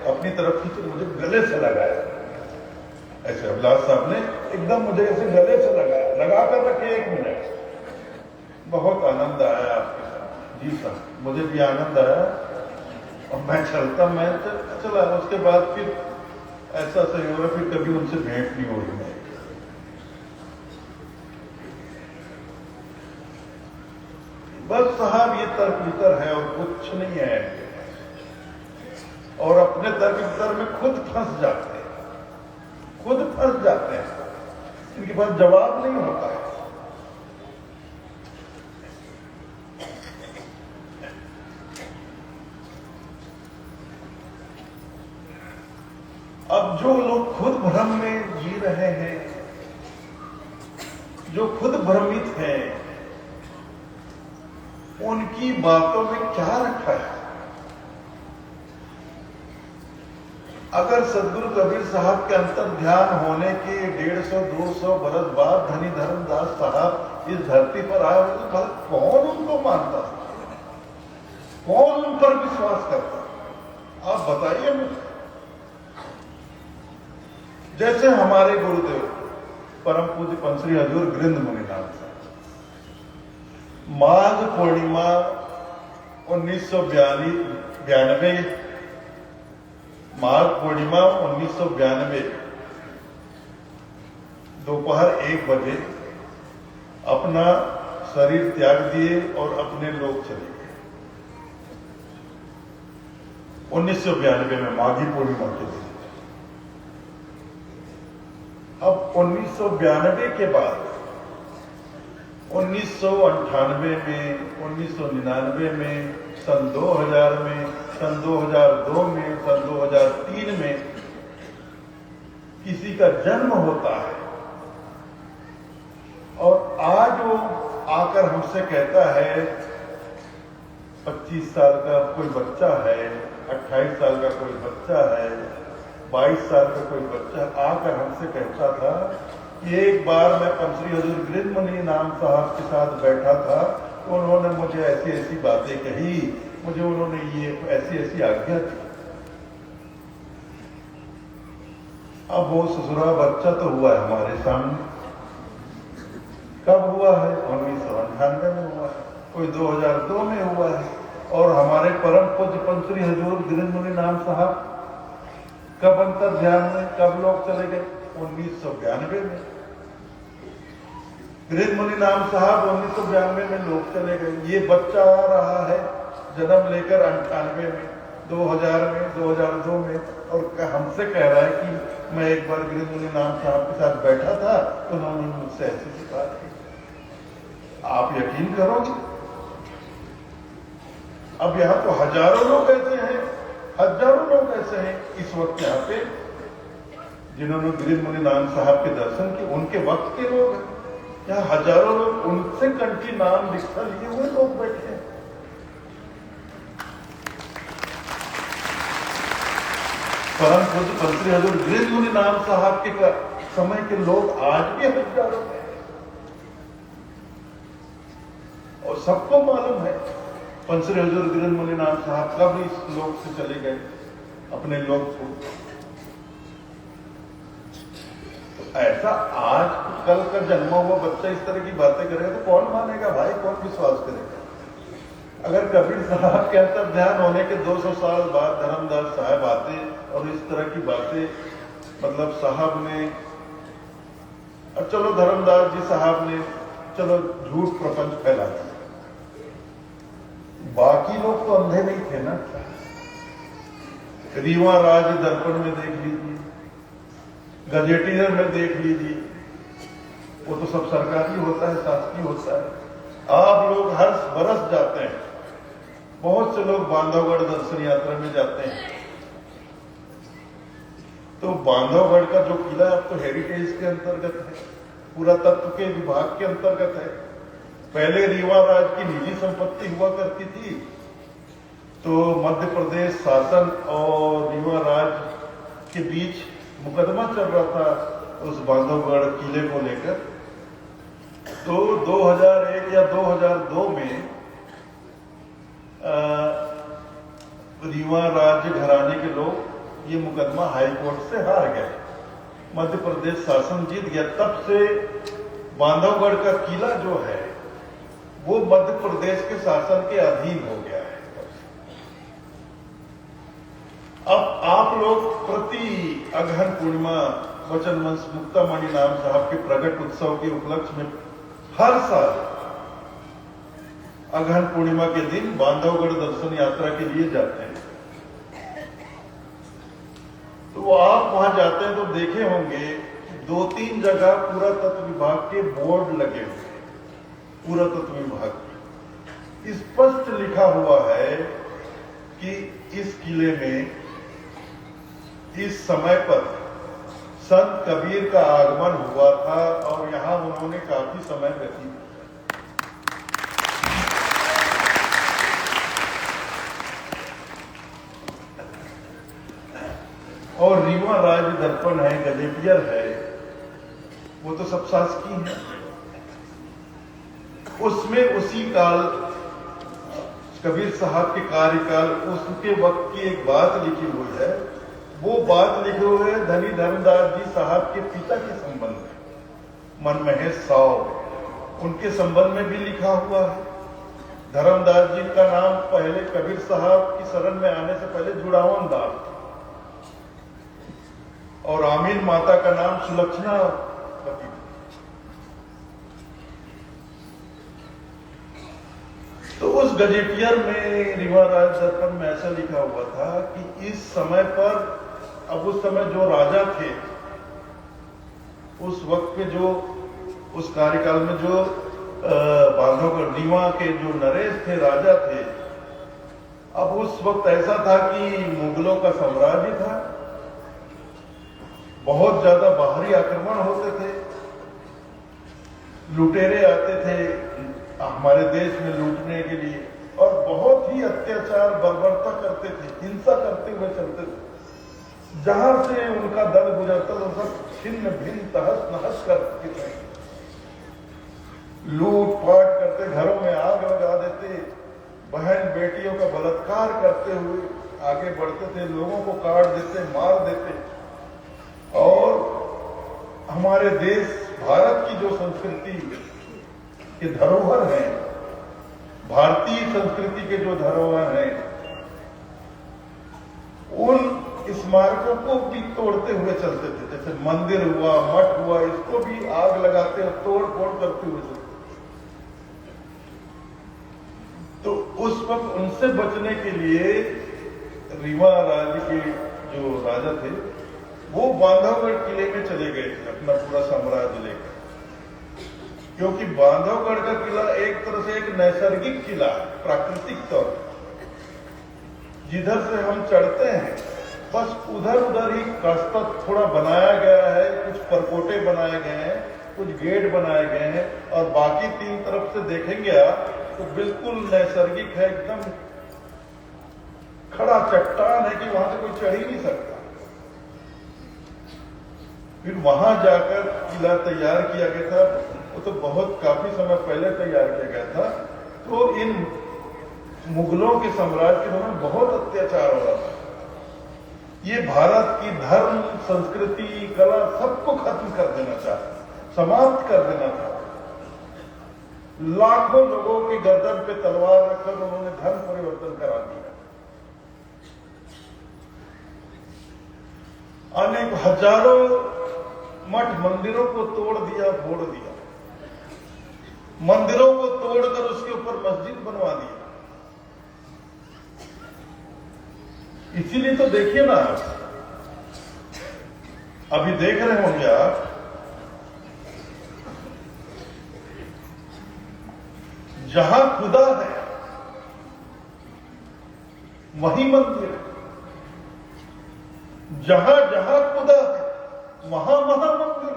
अपनी तरफ खींचे, मुझे गले से लगाया। ऐसे अभिलाष साहब ने एकदम मुझे ऐसे गले से लगाया, लगा कर रखे 1 मिनट। बहुत आनंद आया आपके साथ। जी साहब, मुझे भी आनंद आया और मैं चलता, मैं चला। उसके बाद फिर ऐसा सही होगा, फिर कभी उनसे भेंट नहीं हो रही। बस साहब ये तर्क वितर्क है और कुछ नहीं है। और अपने तर्क वितर्क में खुद फंस जाते हैं, खुद फंस जाते हैं। इनके पास जवाब नहीं होता है। अब जो लोग खुद भ्रम में जी रहे हैं, जो खुद भ्रमित हैं, उनकी बातों में क्या रखा है? अगर सदगुरु कबीर साहब के अंतर ध्यान होने के 150-200 बरस बाद धनी धर्मदास साहब इस धरती पर आए होते तो कौन उनको मानता, कौन उन पर विश्वास करता? आप बताइए मुझे। जैसे हमारे गुरुदेव परम पूज्य पंचश्री हजूर गृंद मुनिनाथ साहब, माघ पूर्णिमा 1992, माघ पूर्णिमा 1992 दोपहर 1 बजे अपना शरीर त्याग दिए और अपने लोग चले गए। 1992 में माघी पूर्णिमा के दिन। अब 1992 के बाद 1998 में, 1999 में, सन 2000 में, सन 2002 में, सन 2003 में किसी का जन्म होता है और आज वो आकर हमसे कहता है 25 साल का कोई बच्चा है, 28 साल का कोई बच्चा है, 22 साल का कोई बच्चा आकर हमसे कहता था कि एक बार मैं पंचश्री हजूर गृंद मुनिनाथ साहब के साथ बैठा था तो उन्होंने मुझे ऐसी ऐसी बातें कही, मुझे उन्होंने ये ऐसी ऐसी आज्ञा दी। अब वो ससुरा बच्चा तो हुआ है हमारे सामने। कब हुआ है? 1998 में हुआ है, कोई 2002 में हुआ है। और हमारे परम पूज्य पंचश्री हजूर गृंद मुनिनाथ साहब कब अंतर ध्यान में, कब लोग चले गए? 1992 में। गृंद मुनिनाथ साहब 1992 में लोग चले गए। ये बच्चा आ रहा है जन्म लेकर 98 में, 2000 में, 2002 में, और हमसे कह रहा है कि मैं एक बार गृंद मुनिनाथ साहब के साथ बैठा था तो उन्होंने मुझसे ऐसी बात की। आप यकीन करोगे? अब यहां तो हजारों लोग ऐसे हैं, हजारों लोग ऐसे हैं इस वक्त यहाँ पे जिन्होंने गृंद मुनिनाथ साहब के दर्शन किए। उनके वक्त के लोग हैं यहाँ, हजारों लोग उनसे कंठी नाम दीक्षा लिए हुए लोग बैठे हैं। परम पूज्य पंचश्री हजूर गृंद मुनिनाथ साहब के समय के लोग आज भी हजारों में, और सबको मालूम है पंचश्री हजूर गृंद मुनिनाथ साहब कब इस लोक से चले गए अपने लोग को। तो ऐसा आज कल का जन्मा हुआ बच्चा इस तरह की बातें करेगा तो कौन मानेगा भाई, कौन विश्वास करेगा? अगर कबीर साहब के अंतर ध्यान होने के 200 साल बाद धर्मदास साहब आते और इस तरह की बातें, मतलब साहब ने, अब चलो धर्मदास जी साहब ने चलो झूठ प्रपंच फैला दिया, बाकी लोग तो अंधे नहीं थे ना। रीवा राज दर्पण में देख लीजिए, गजेटियर में देख लीजिए, वो तो सब सरकारी होता है, शासकीय होता है। आप लोग हर बरस जाते हैं, बहुत से लोग बांधवगढ़ दर्शन यात्रा में जाते हैं। तो बांधवगढ़ का जो किला अब तो हेरिटेज के अंतर्गत है, पुरातत्व के विभाग के अंतर्गत है। पहले रीवा राज की निजी संपत्ति हुआ करती थी, तो मध्य प्रदेश शासन और रीवा राज के बीच मुकदमा चल रहा था उस बांधवगढ़ किले को लेकर। तो 2001 या 2002 में रीवा राज्य घराने के लोग ये मुकदमा हाई कोर्ट से हार गए, मध्य प्रदेश शासन जीत गया। तब से बांधवगढ़ का किला जो है वो मध्य प्रदेश के शासन के अधीन हो गया है। अब आप लोग प्रति अगहन पूर्णिमा वचन मंच मुक्तामणि नाम साहब के प्रगट उत्सव के उपलक्ष्य में हर साल अगहन पूर्णिमा के दिन बांधवगढ़ दर्शन यात्रा के लिए जाते हैं। तो आप वहां जाते हैं तो देखे होंगे 2-3 जगह पुरातत्व विभाग के बोर्ड लगे हुए हैं। पुरातत्व विभाग स्पष्ट लिखा हुआ है कि इस किले में इस समय पर संत कबीर का आगमन हुआ था और यहां उन्होंने काफी समय व्यतीत। और रीवा राज्य दर्पण है, गजेटियर है, वो तो सब शासकीय है। उसमें उसी काल कबीर साहब के कार्यकाल उसके वक्त की एक बात लिखी हुई है। वो बात लिखे हुए है धनी धर्मदास जी साहब के पिता के संबंध में, मनमहेश साव, उनके संबंध में भी लिखा हुआ है। धर्मदास जी का नाम पहले कबीर साहब की शरण में आने से पहले जुड़ावन दास और आमीन माता का नाम सुलक्षणा पति। तो उस गजेटियर में रीवा राज्य दर्पण में ऐसा लिखा हुआ था कि इस समय पर, अब उस समय जो राजा थे, उस वक्त के जो उस कार्यकाल में जो बांधवगढ़ रीवा के जो नरेश थे, राजा थे, अब उस वक्त ऐसा था कि मुगलों का साम्राज्य था, बहुत ज्यादा बाहरी आक्रमण होते थे, लुटेरे आते थे हमारे देश में लूटने के लिए और बहुत ही अत्याचार बर्बरता करते थे, हिंसा करते हुए चलते थे। जहां से उनका दल गुजरता था सब छिन्न भिन्न तहस नहस करते थे, लूट पाट करते, घरों में आग लगा देते, बहन बेटियों का बलात्कार करते हुए आगे बढ़ते थे, लोगों को काट देते, मार देते। और हमारे देश भारत की जो संस्कृति के धरोहर है, भारतीय संस्कृति के जो धरोहर है, उन स्मारकों को भी तोड़ते हुए चलते थे। जैसे मंदिर हुआ, मठ हुआ, इसको भी आग लगाते और तोड़ फोड़ करते हुए चलते। तो उस वक्त उनसे बचने के लिए रीवा राज्य के जो राजा थे वो बांधवगढ़ किले में चले गए थे अपना पूरा साम्राज्य लेकर, क्योंकि बांधवगढ़ का किला एक तरह से एक नैसर्गिक किला, प्राकृतिक तौर पर जिधर से हम चढ़ते हैं बस उधर उधर ही रास्ता थोड़ा बनाया गया है, कुछ परकोटे बनाए गए हैं, कुछ गेट बनाए गए हैं और बाकी 3 तरफ से देखेंगे आप तो बिल्कुल नैसर्गिक है, एकदम खड़ा चट्टान है कि वहां से कोई चढ़ ही नहीं सकता। फिर वहां जाकर किला तैयार किया गया था, वो तो बहुत काफी समय पहले तैयार किया गया था। तो इन मुगलों के साम्राज्य के दौरान बहुत अत्याचार हो रहा था। ये भारत की धर्म, संस्कृति, कला सबको खत्म कर देना चाहता, समाप्त कर देना चाहता। लाखों लोगों की गर्दन पे तलवार रखकर उन्होंने धर्म परिवर्तन करा दिया। अनेक हजारों मठ मंदिरों को तोड़ दिया, फोड़ दिया, मंदिरों को तोड़कर उसके ऊपर मस्जिद बनवा दिया। इसीलिए तो देखिए ना, अभी देख रहे होंगे आप, जहां खुदा है वही मंदिर है, जहां जहां खुदा है वहां महामंदिर।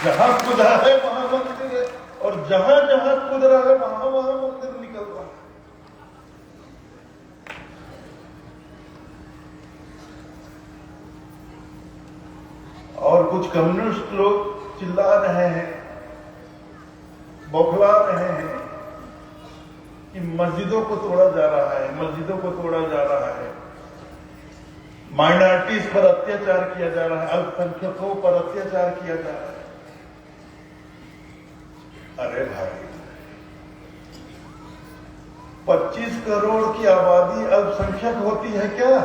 जहां खुदा है वहां मंदिर है और जहां जहां खुद रहा है वहां वहां मंदिर निकल रहा है। कुछ कम्युनिस्ट लोग चिल्ला रहे हैं, बौखला रहे हैं कि मस्जिदों को तोड़ा जा रहा है, मस्जिदों को तोड़ा जा रहा है, माइनॉरिटीज पर अत्याचार किया जा रहा है, अल्पसंख्यकों पर अत्याचार किया जा रहा है। अरे भाई, 25 करोड़ की आबादी अल्पसंख्यक होती है क्या?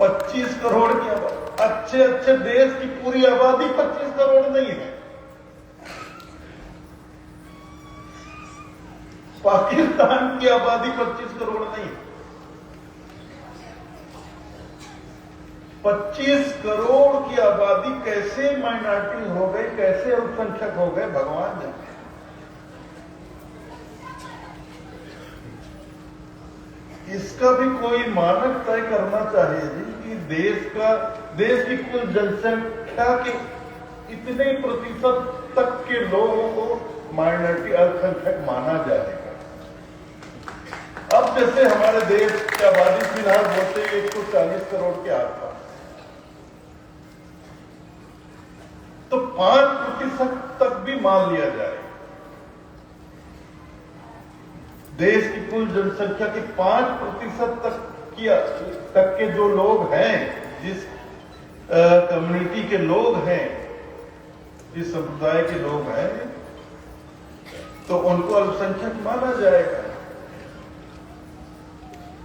25 करोड़ की आबादी, अच्छे अच्छे देश की पूरी आबादी 25 करोड़ नहीं है। पाकिस्तान की आबादी 25 करोड़ नहीं है। 25 करोड़ की आबादी कैसे माइनॉरिटी हो गई, कैसे अल्पसंख्यक हो गए, भगवान जाने। इसका भी कोई मानक तय करना चाहिए जी कि देश की कुल जनसंख्या के इतने प्रतिशत तक के लोगों को माइनॉरिटी अल्पसंख्यक माना जाएगा। अब जैसे हमारे देश की आबादी फिलहाल बोलते हैं 140 करोड़ के आसपास, तो 5% तक भी मान लिया जाए, देश की कुल जनसंख्या के 5% तक के जो लोग हैं, जिस कम्युनिटी के लोग हैं, जिस समुदाय के लोग हैं, तो उनको अल्पसंख्यक माना जाएगा।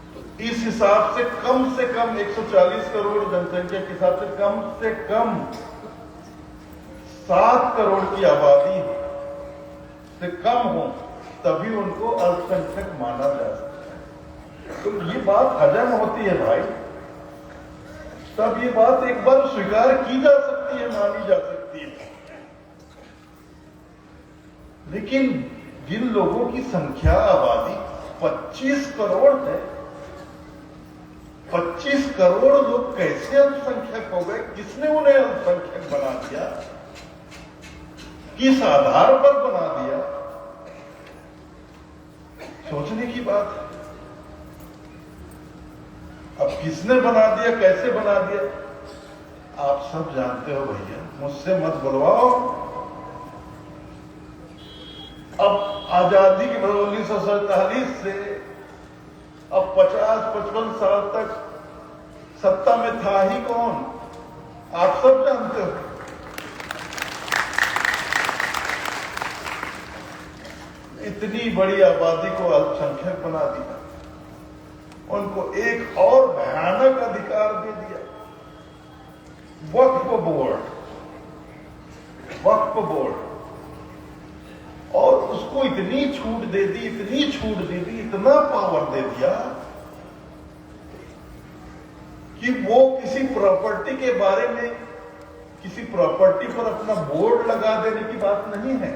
तो इस हिसाब से कम 140 करोड़ जनसंख्या के हिसाब से कम 7 करोड़ की आबादी से कम हो, तभी उनको अल्पसंख्यक माना जा सकता है। तो ये बात हजम होती है भाई, तब ये बात एक बार स्वीकार की जा सकती है, मानी जा सकती है। लेकिन जिन लोगों की संख्या आबादी 25 करोड़ है, 25 करोड़ लोग कैसे अल्पसंख्यक हो गए? किसने उन्हें अल्पसंख्यक बना दिया? किस आधार पर बना दिया? सोचने की बात है। अब किसने बना दिया, कैसे बना दिया, आप सब जानते हो भैया, मुझसे मत बुलवाओ। अब आजादी के बाद 1947 से अब 50-55 साल तक सत्ता में था ही कौन? आप सब जानते हो। इतनी बड़ी आबादी को अल्पसंख्यक बना दिया, उनको एक और भयानक अधिकार दे दिया, वक्फ बोर्ड, और उसको इतनी छूट दे दी, इतना पावर दे दिया कि वो किसी प्रॉपर्टी के बारे में, किसी प्रॉपर्टी पर अपना बोर्ड लगा देने की बात नहीं है,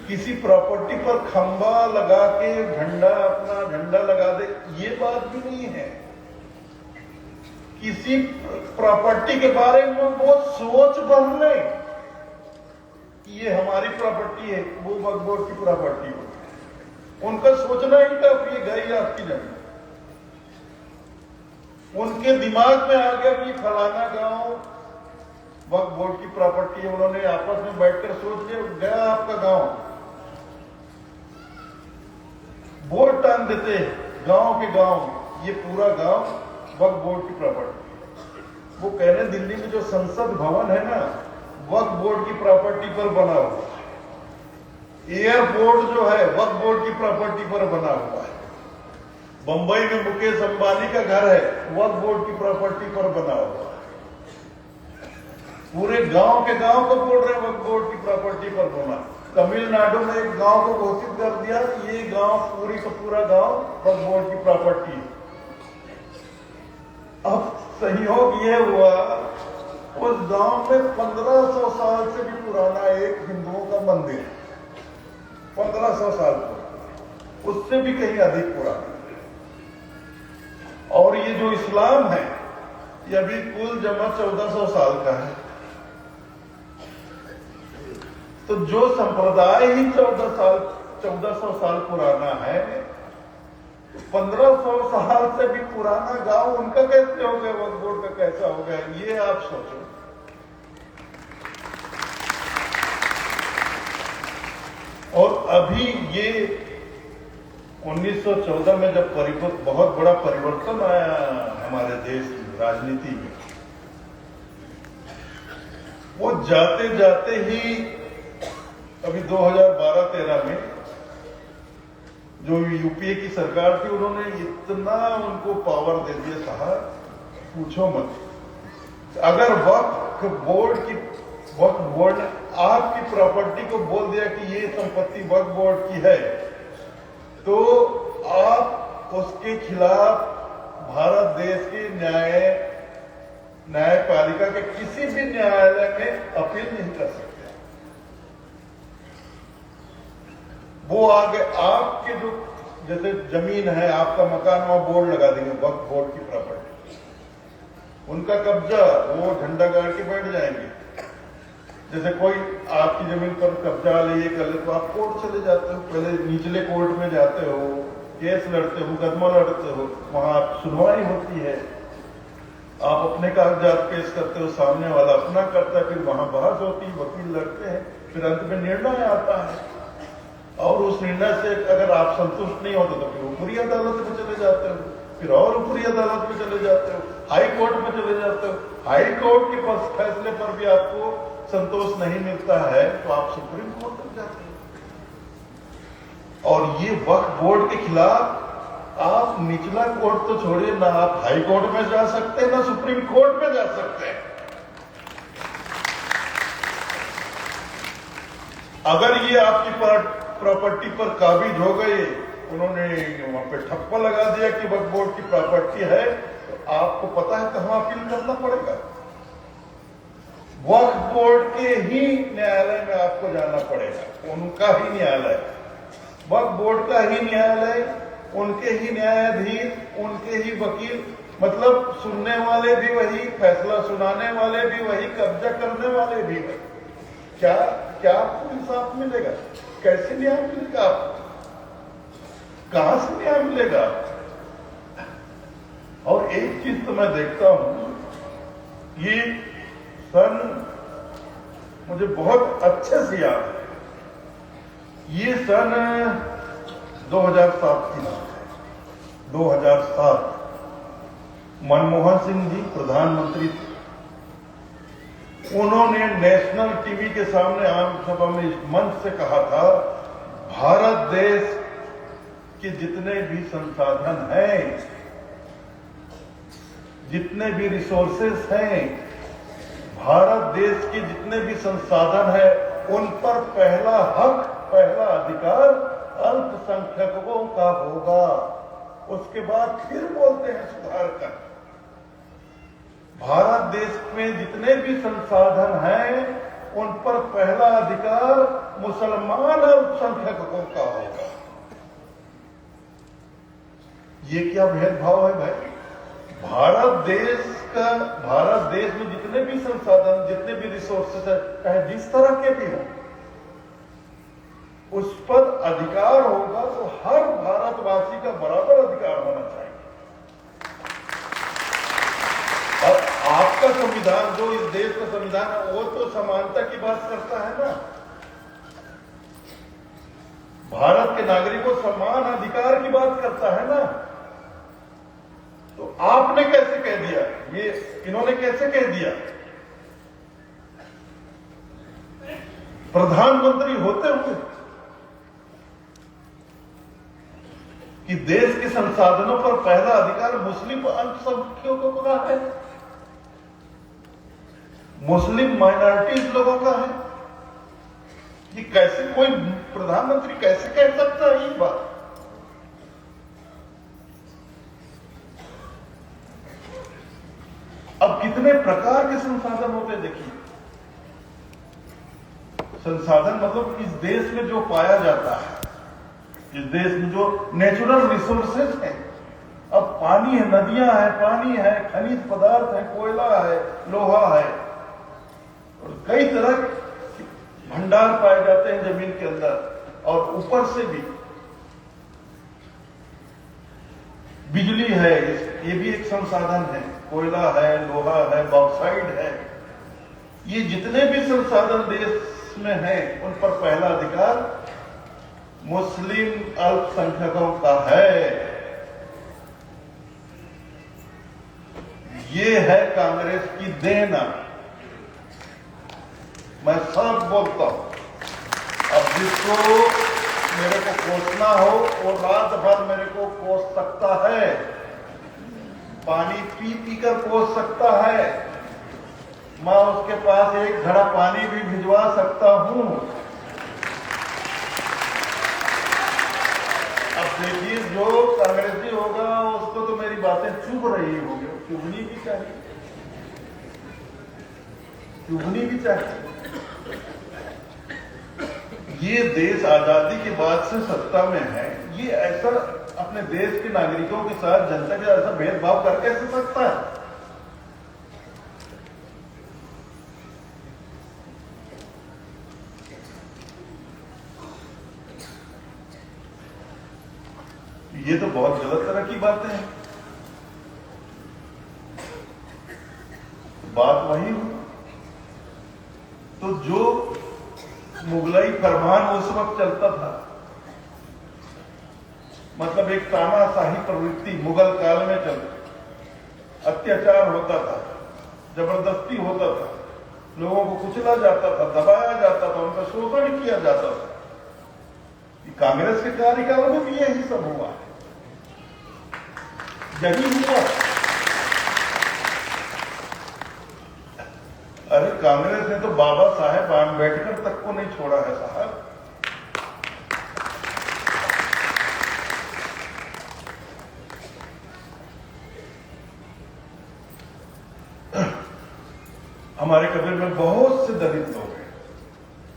किसी प्रॉपर्टी पर खंबा लगा के अपना झंडा लगा दे, ये बात भी नहीं है। किसी प्रॉपर्टी के बारे में वो सोच बदले, ये हमारी प्रॉपर्टी है, वो वक्फ बोर्ड की प्रॉपर्टी है। उनका सोचना ही था ये गई आपकी जमीन। उनके दिमाग में आ गया कि फलाना गांव वक्फ बोर्ड की प्रॉपर्टी है, उन्होंने आपस में बैठकर सोच लिया, गया आपका गांव, बोर्ड टांग देते गांव के गांव, ये पूरा गांव वक्फ बोर्ड की प्रॉपर्टी। वो कह रहे दिल्ली में जो संसद भवन है ना, वक्फ बोर्ड की प्रॉपर्टी पर बना हुआ है। एयरपोर्ट जो है वक्फ बोर्ड की प्रॉपर्टी पर बना हुआ है। बंबई में मुकेश अंबानी का घर है, वक्फ बोर्ड की प्रॉपर्टी पर बना हुआ है। पूरे गांव के गांव को बोल रहे वक्फ बोर्ड की प्रॉपर्टी पर बना। तमिलनाडु में एक गांव को घोषित कर दिया कि ये गांव पूरी का पूरा गांव वक्फ बोर्ड की प्रॉपर्टी है। अब संयोग ये हुआ, उस गांव में 1500 साल से भी पुराना एक हिंदुओं का मंदिर है, 1500 साल पुराना, उससे भी कहीं अधिक पुराना। और ये जो इस्लाम है, ये अभी कुल जमा 1400 साल का है। तो जो संप्रदाय ही 1400 साल पुराना है, 1500 साल से भी पुराना गांव उनका कैसे हो गया, वक्फ बोर्ड का कैसा हो गया, ये आप सोचो। और अभी ये 1914 में जब बहुत बड़ा परिवर्तन आया हमारे देश की राजनीति में, वो जाते जाते ही अभी 2012-13 में जो यूपीए की सरकार थी, उन्होंने इतना उनको पावर दे दिया साहब, पूछो मत। अगर वक्फ बोर्ड ने आपकी प्रॉपर्टी को बोल दिया कि ये संपत्ति वक्फ बोर्ड की है, तो आप उसके खिलाफ भारत देश की न्यायपालिका के किसी भी न्यायालय में अपील नहीं कर सकते। वो आगे आपके जो जैसे जमीन है, आपका मकान, वहां बोर्ड लगा देंगे वक्फ बोर्ड की प्रॉपर्टी, उनका कब्जा, वो झंडा गाड़ के बैठ जाएंगे। जैसे कोई आपकी जमीन पर कब्जा ले, ये कर ले, तो आप कोर्ट चले जाते हो, पहले निचले कोर्ट में जाते हो, केस लड़ते हो, मुकदमा लड़ते हो, वहां सुनवाई होती है, आप अपने कागजात पेश करते हो, सामने वाला अपना करता है, फिर वहां बहस होती है, वकील लड़ते हैं, फिर अंत में निर्णय आता है। और उस निर्णय से अगर आप संतुष्ट नहीं होते तो फिर ऊपरी अदालत में चले जाते हो, फिर और ऊपरी अदालत में चले जाते हो, हाई कोर्ट में चले जाते हो। हाई कोर्ट के फैसले पर भी आपको संतोष नहीं मिलता है तो आप सुप्रीम कोर्ट तक जाते हो। और ये वक्फ बोर्ड के खिलाफ आप निचला कोर्ट तो छोड़िए ना, आप हाई कोर्ट में जा सकते हैं, ना सुप्रीम कोर्ट में जा सकते हैं। अगर ये आपकी प्रॉपर्टी पर काबिज हो गए, उन्होंने वहां पे ठप्पा लगा दिया कि वक्फ बोर्ड की प्रॉपर्टी है, तो आपको पता है कहां अपील करना पड़ेगा? वक्फ बोर्ड के ही न्यायालय में आपको जाना पड़ेगा, उनका ही न्यायालय, वक्फ बोर्ड का ही न्यायालय, उनके ही न्यायाधीश, उनके ही वकील, मतलब सुनने वाले भी वही, फैसला सुनाने वाले भी वही, कब्जा करने वाले भी वही। क्या आपको इंसाफ मिलेगा? कैसे न्याय मिलेगा आपको? कहां से न्याय मिलेगा? और एक चीज तो मैं देखता हूं, ये सन मुझे बहुत अच्छे से याद है, ये सन 2007 की बात है। 2007 मनमोहन सिंह जी प्रधानमंत्री थे, उन्होंने नेशनल टीवी के सामने आम सभा में इस मंच से कहा था, भारत देश के जितने भी संसाधन हैं, जितने भी रिसोर्सेस हैं, भारत देश के जितने भी संसाधन है, उन पर पहला हक, पहला अधिकार अल्पसंख्यकों का होगा। उसके बाद फिर बोलते हैं सुधार कर, भारत देश में जितने भी संसाधन हैं, उन पर पहला अधिकार मुसलमान अल्पसंख्यकों का होगा। ये क्या भेदभाव है भाई? भारत देश में जितने भी संसाधन, जितने भी रिसोर्सेस है, चाहे जिस तरह के भी हो, उस पर अधिकार होगा, तो हर भारतवासी का बराबर अधिकार होना चाहिए। और आपका संविधान, जो इस देश का संविधान है, वो तो समानता की बात करता है ना। भारत के नागरिकों समान अधिकार की बात करता है ना। तो आपने कैसे कह दिया, ये इन्होंने कैसे कह दिया, प्रधानमंत्री होते हुए, कि देश के संसाधनों पर पहला अधिकार मुस्लिम अल्पसंख्यकों का है, मुस्लिम माइनॉरिटीज लोगों का है। ये कैसे कोई प्रधानमंत्री कैसे कह सकता है ये बात? अब कितने प्रकार के संसाधन होते हैं देखिए। संसाधन मतलब इस देश में जो पाया जाता है, इस देश में जो नेचुरल रिसोर्सेज हैं, अब पानी है, नदियां हैं, पानी है, खनिज पदार्थ है, कोयला है, लोहा है, और कई तरह के भंडार पाए जाते हैं जमीन के अंदर। और ऊपर से भी बिजली है, ये भी एक संसाधन है, कोयला है, लोहा है, बॉक्साइट है, ये जितने भी संसाधन देश में हैं उन पर पहला अधिकार मुस्लिम अल्पसंख्यकों का है। ये है कांग्रेस की देन। मैं सब बोलता हूं, अब जिसको मेरे को कोसना हो वो रात भर मेरे को कोस सकता है, पानी पी पी कर कोस सकता है, मैं उसके पास एक घड़ा पानी भी भिजवा सकता हूं। अब देखिए, जो कांग्रेसी होगा उसको तो मेरी बातें चुभ रही होगी, चुभनी भी चाहिए, चुभनी भी चाहिए। ये देश आजादी के बाद से सत्ता में है, ये ऐसा अपने देश के नागरिकों के साथ जनता के ऐसा भेदभाव कर कैसे सकता है? ये तो बहुत गलत तरह की बातें हैं। बात वही हो तो जो मुगलई फरमान उस वक्त चलता था, मतलब एक तानाशाही प्रवृत्ति मुगल काल में चलती, अत्याचार होता था, जबरदस्ती होता था, लोगों को कुचला जाता था, दबाया जाता था, उनका शोषण किया जाता था। कांग्रेस के कार्यकाल में भी यही सब हुआ है, यही हुआ। अरे कांग्रेस ने तो बाबा साहेब आंबेडकर तक को नहीं छोड़ा है साहब। हमारे कबीर में बहुत से दलित लोग हैं,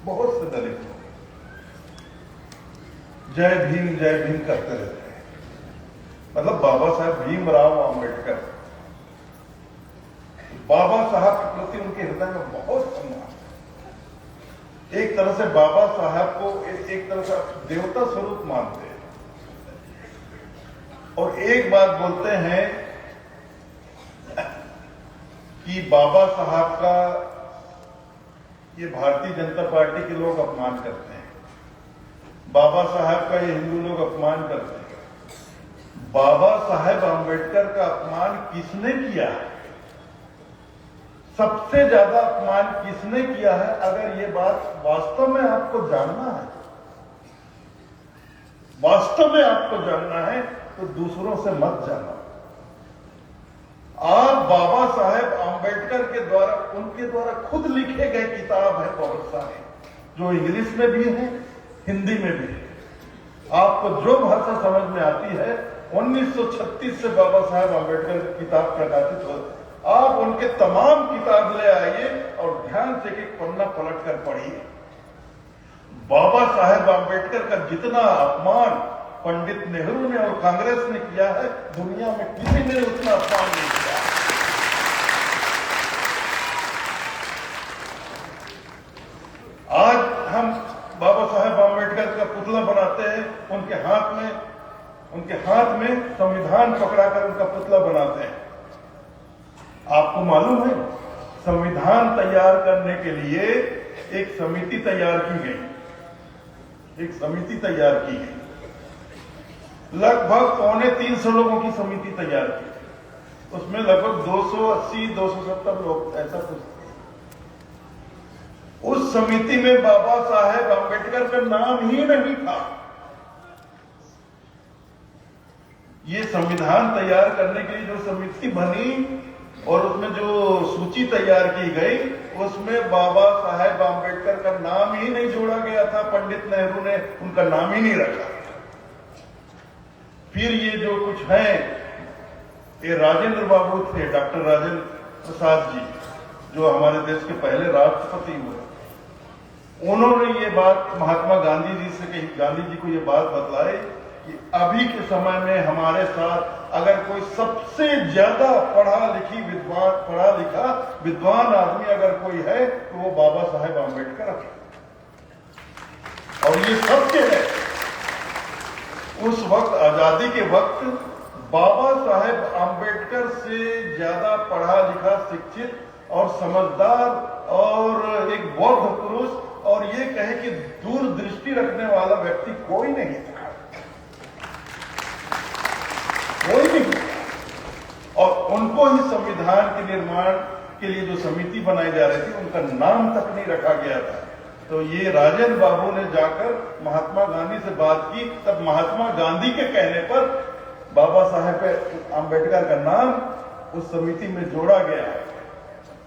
बहुत से दलित लोग जय भीम करते रहते हैं। मतलब बाबा साहेब भीमराव आंबेडकर, बाबा साहब के प्रति उनके हृदय में बहुत सम्मान। एक तरह से बाबा साहब को एक तरह से देवता स्वरूप मानते हैं। और एक बात बोलते हैं कि बाबा साहब का ये भारतीय जनता पार्टी के लोग अपमान करते हैं, बाबा साहब का ये हिंदू लोग अपमान करते हैं। बाबा साहेब आंबेडकर का अपमान किसने किया है? सबसे ज्यादा अपमान किसने किया है? अगर ये बात वास्तव में आपको जानना है, वास्तव में आपको जानना है तो दूसरों से मत जाना। आप बाबा साहेब आंबेडकर के द्वारा, उनके द्वारा खुद लिखे गए किताब है बहुत सारे, जो इंग्लिश में भी है, हिंदी में भी है। आपको जो भाषा समझ में आती है, 1936 से बाबा साहेब आंबेडकर की किताब प्रकाशित हो, आप उनके तमाम किताब ले आइए और ध्यान से एक पन्ना पलट कर पढ़िए। बाबा साहेब आंबेडकर का जितना अपमान पंडित नेहरू ने और कांग्रेस ने किया है, दुनिया में किसी ने उतना अपमान नहीं किया। आज हम बाबा साहेब आंबेडकर का पुतला बनाते हैं, उनके हाथ में संविधान पकड़ाकर उनका पुतला बनाते हैं। आपको मालूम है, संविधान तैयार करने के लिए एक समिति तैयार की गई, एक समिति तैयार की गई, लगभग 250 लोगों की समिति तैयार की। उसमें लगभग 280-270 लोग, ऐसा कुछ। उस समिति में बाबा साहेब आंबेडकर का नाम ही नहीं था। ये संविधान तैयार करने के लिए जो समिति बनी और उसमें जो सूची तैयार की गई, उसमें बाबा साहेब आंबेडकर का नाम ही नहीं जोड़ा गया था। पंडित नेहरू ने उनका नाम ही नहीं रखा। फिर ये जो कुछ है, ये राजेंद्र बाबू थे, डॉक्टर राजेंद्र प्रसाद जी, जो हमारे देश के पहले राष्ट्रपति हुए, उन्होंने ये बात महात्मा गांधी जी से कही, गांधी जी को ये बात बतलाई कि अभी के समय में हमारे साथ अगर कोई सबसे ज्यादा पढ़ा लिखा विद्वान आदमी अगर कोई है तो वो बाबा साहेब आंबेडकर है। और ये सत्य है। उस वक्त, आजादी के वक्त, बाबा साहेब आम्बेडकर से ज्यादा पढ़ा लिखा, शिक्षित और समझदार और एक बौद्ध पुरुष और ये कहे कि दूरदृष्टि रखने वाला व्यक्ति कोई नहीं था, कोई नहीं। और उनको ही संविधान के निर्माण के लिए जो समिति बनाई जा रही थी उनका नाम तक नहीं रखा गया था। तो ये राजेंद्र बाबू ने जाकर महात्मा गांधी से बात की, तब महात्मा गांधी के कहने पर बाबा साहेब आम्बेडकर का नाम उस समिति में जोड़ा गया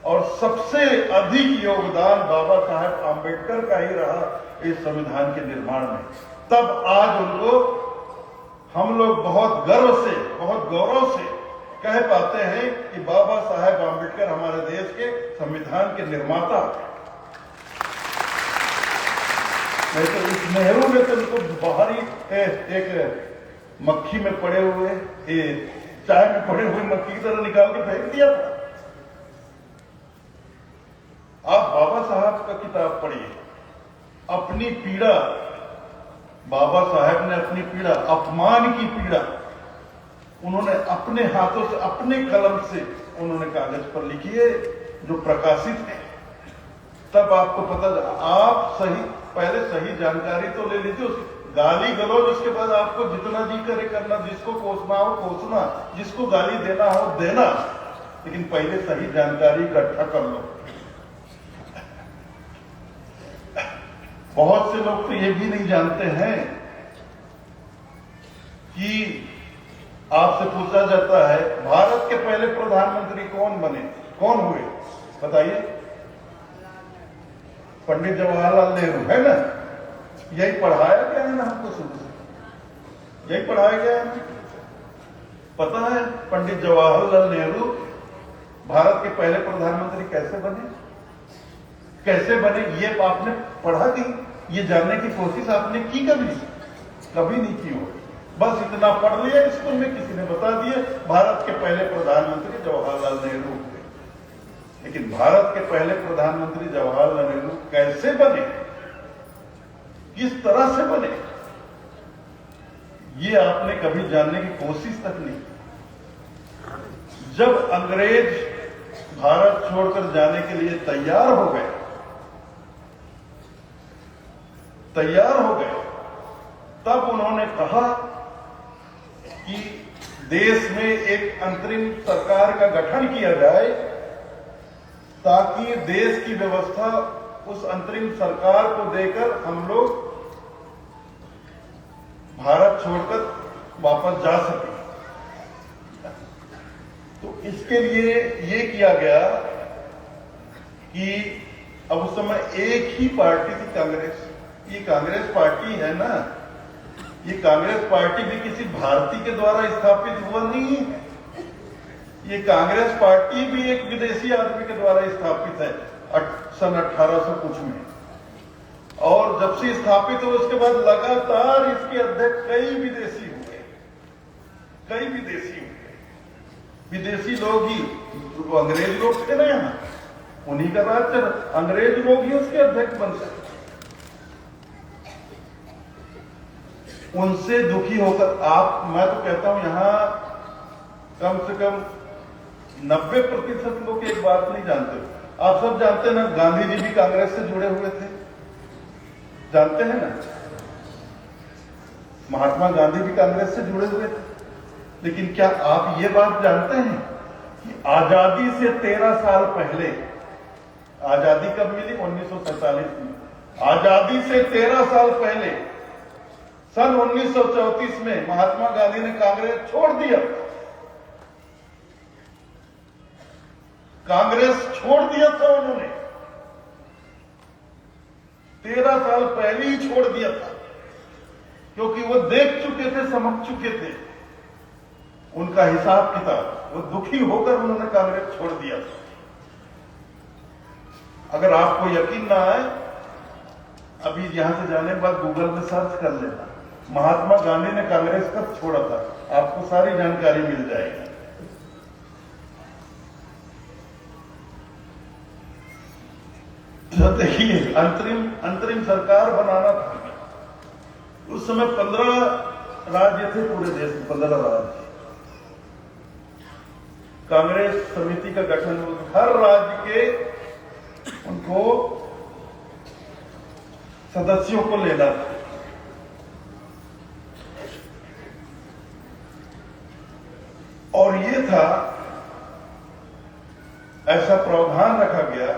और सबसे अधिक योगदान बाबा साहेब आम्बेडकर का ही रहा इस संविधान के निर्माण में। तब आज उनको हम लोग बहुत गर्व से, बहुत गौरव से कह पाते हैं कि बाबा साहेब आम्बेडकर हमारे देश के संविधान के निर्माता हैं। नहीं तो इस नेहरू ने तो उनको बाहरी एक मक्खी में पड़े हुए, चाय में पड़े हुए मक्खी की तरह निकाल के फेंक दिया था। आप बाबा साहब का किताब पढ़िए, अपनी पीड़ा, बाबा साहब ने अपनी पीड़ा, अपमान की पीड़ा उन्होंने अपने हाथों से, अपने कलम से उन्होंने कागज पर लिखी है, जो प्रकाशित है। तब आपको पता, आप पहले सही जानकारी तो ले लीजिए, गाली गलौज उसके बाद आपको जितना जी करे करना, जिसको कोसना हो कोसना, जिसको गाली देना हो देना, लेकिन पहले सही जानकारी इकट्ठा कर लो। बहुत से लोग तो ये भी नहीं जानते हैं कि आपसे पूछा जाता है भारत के पहले प्रधानमंत्री कौन बने, कौन हुए, बताइए। पंडित जवाहरलाल नेहरू, है ना? यही पढ़ाया गया है ना हमको शुरू से, यही पढ़ाया गया है। पता है पंडित जवाहरलाल नेहरू भारत के पहले प्रधानमंत्री कैसे बने? कैसे बने ये आपने पढ़ा कि ये जानने की कोशिश आपने की कभी? कभी नहीं की हो। बस इतना पढ़ लिया स्कूल में, किसी ने बता दिया भारत के पहले प्रधानमंत्री जवाहरलाल नेहरू हुए। लेकिन भारत के पहले प्रधानमंत्री जवाहरलाल नेहरू कैसे बने, किस तरह से बने, ये आपने कभी जानने की कोशिश तक नहीं। जब अंग्रेज भारत छोड़कर जाने के लिए तैयार हो गए, तब उन्होंने कहा कि देश में एक अंतरिम सरकार का गठन किया जाए ताकि देश की व्यवस्था उस अंतरिम सरकार को देकर हम लोग भारत छोड़कर वापस जा सके। तो इसके लिए ये किया गया कि अब उस समय एक ही पार्टी थी, कांग्रेस। ये कांग्रेस पार्टी है ना, ये कांग्रेस पार्टी भी किसी भारतीय के द्वारा स्थापित हुआ नहीं है। ये कांग्रेस पार्टी भी एक विदेशी आदमी के द्वारा स्थापित है सन 1800 कुछ में। और जब से स्थापित हुआ उसके बाद लगातार इसके अध्यक्ष कई विदेशी हुए। विदेशी लोग ही, अंग्रेज लोग थे ना यहाँ, उन्हीं का राज चला, अंग्रेज लोग ही उसके अध्यक्ष बन सकते। उनसे दुखी होकर मैं तो कहता हूं यहां कम से कम 90% लोग एक बात नहीं जानते। आप सब जानते हैं ना, गांधी जी भी कांग्रेस से जुड़े हुए थे, जानते हैं ना? महात्मा गांधी भी कांग्रेस से जुड़े हुए थे। लेकिन क्या आप ये बात जानते हैं कि आजादी से 13 साल पहले, आजादी कब मिली? 1947 में। आजादी से 13 साल पहले सन 1934 में महात्मा गांधी ने कांग्रेस छोड़ दिया। कांग्रेस छोड़ दिया था उन्होंने, 13 साल पहले ही छोड़ दिया था, क्योंकि वो देख चुके थे, समझ चुके थे उनका हिसाब किताब। वो दुखी होकर उन्होंने कांग्रेस छोड़ दिया था। अगर आपको यकीन ना आए, अभी यहां से जाने के बाद गूगल में सर्च कर लेना, महात्मा गांधी ने कांग्रेस कब छोड़ा था, आपको सारी जानकारी मिल जाएगी। तो देखिए, अंतरिम सरकार बनाना था। उस समय 15 राज्य थे पूरे देश में, 15 राज्य। कांग्रेस समिति का गठन, हर राज्य के उनको सदस्यों को लेना था। और ये था, ऐसा प्रावधान रखा गया,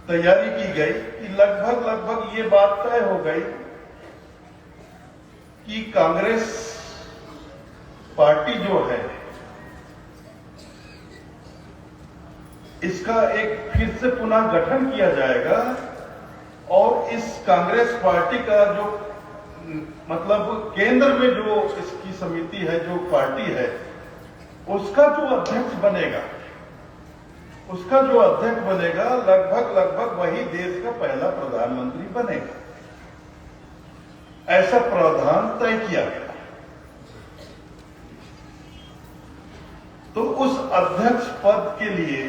तैयारी की गई कि लगभग ये बात तय हो गई कि कांग्रेस पार्टी जो है इसका एक फिर से पुनः गठन किया जाएगा और इस कांग्रेस पार्टी का जो मतलब केंद्र में जो इसकी समिति है, जो पार्टी है, उसका जो अध्यक्ष बनेगा लगभग वही देश का पहला प्रधानमंत्री बनेगा। ऐसा प्रावधान तय किया गया। तो उस अध्यक्ष पद के लिए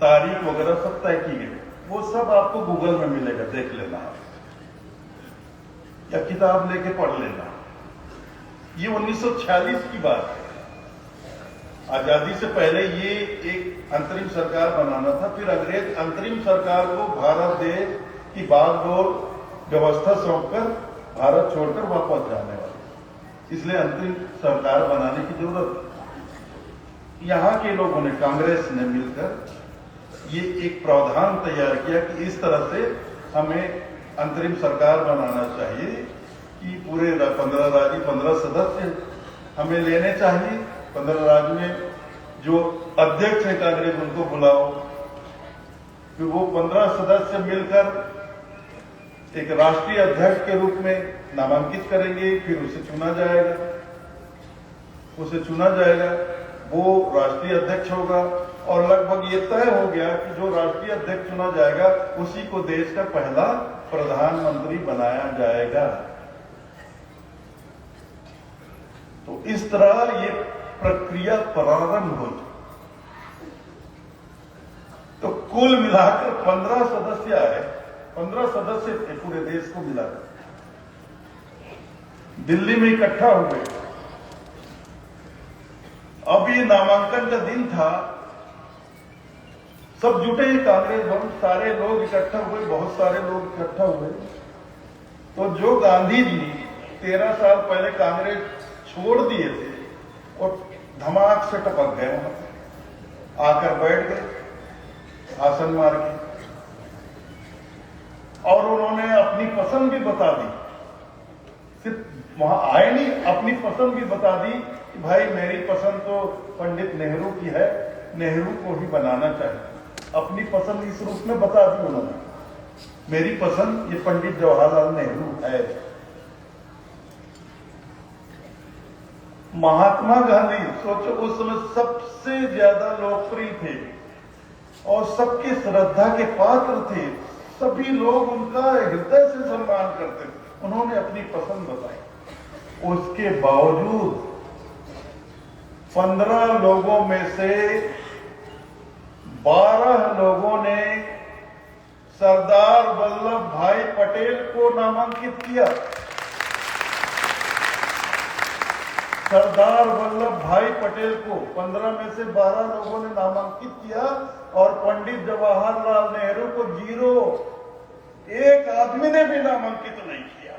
तारीख वगैरह सब तय की गई। वो सब आपको गूगल में मिलेगा, देख लेना आप, या किताब लेके पढ़ लेना। ये 1946 की बात है। आजादी से पहले ये एक अंतरिम सरकार बनाना था, फिर अंग्रेज अंतरिम सरकार को भारत देश की बागडोर व्यवस्था सौंपकर भारत छोड़कर वापस जाने वाले, इसलिए अंतरिम सरकार बनाने की जरूरत थी। यहां के लोगों ने, कांग्रेस ने मिलकर ये एक प्रावधान तैयार किया कि इस तरह से हमें अंतरिम सरकार बनाना चाहिए कि पूरे 15 राज्य 15 सदस्य हमें लेने चाहिए। 15 राज्य में जो अध्यक्ष है कांग्रेस, उनको बुलाओ, फिर वो 15 सदस्य मिलकर एक राष्ट्रीय अध्यक्ष के रूप में नामांकित करेंगे, फिर उसे चुना जाएगा, वो राष्ट्रीय अध्यक्ष होगा। और लगभग ये तय हो गया कि जो राष्ट्रीय अध्यक्ष चुना जाएगा उसी को देश का पहला प्रधानमंत्री बनाया जाएगा। तो इस तरह ये प्रक्रिया प्रारंभ हुई। तो कुल मिलाकर 15 सदस्य आए, 15 सदस्य थे पूरे देश को मिलाकर, दिल्ली में इकट्ठा हुए। अब ये नामांकन का दिन था, सब जुटे ही कांग्रेस भवन, सारे लोग इकट्ठा हुए, बहुत सारे लोग इकट्ठा हुए। तो जो गांधी जी 13 साल पहले कांग्रेस छोड़ दिए थे और धमाक से टपक गए, वहां आकर बैठ गए आसन मार के, और उन्होंने अपनी पसंद भी बता दी। सिर्फ वहां आए नहीं, अपनी पसंद भी बता दी कि भाई मेरी पसंद तो पंडित नेहरू की है, नेहरू को ही बनाना चाहिए। अपनी पसंद इस रूप में बता दी उन्होंने, मेरी पसंद ये पंडित जवाहरलाल नेहरू है। महात्मा गांधी, सोचो, उस समय सबसे ज्यादा लोकप्रिय थे और सबके श्रद्धा के पात्र थे, सभी लोग उनका हृदय से सम्मान करते थे। उन्होंने अपनी पसंद बताई। उसके बावजूद 15 लोगों में से 12 लोगों ने सरदार वल्लभ भाई पटेल को नामांकित किया। सरदार वल्लभ भाई पटेल को 15 में से 12 लोगों ने नामांकित किया और पंडित जवाहरलाल नेहरू को 0, एक आदमी ने भी नामांकित नहीं किया,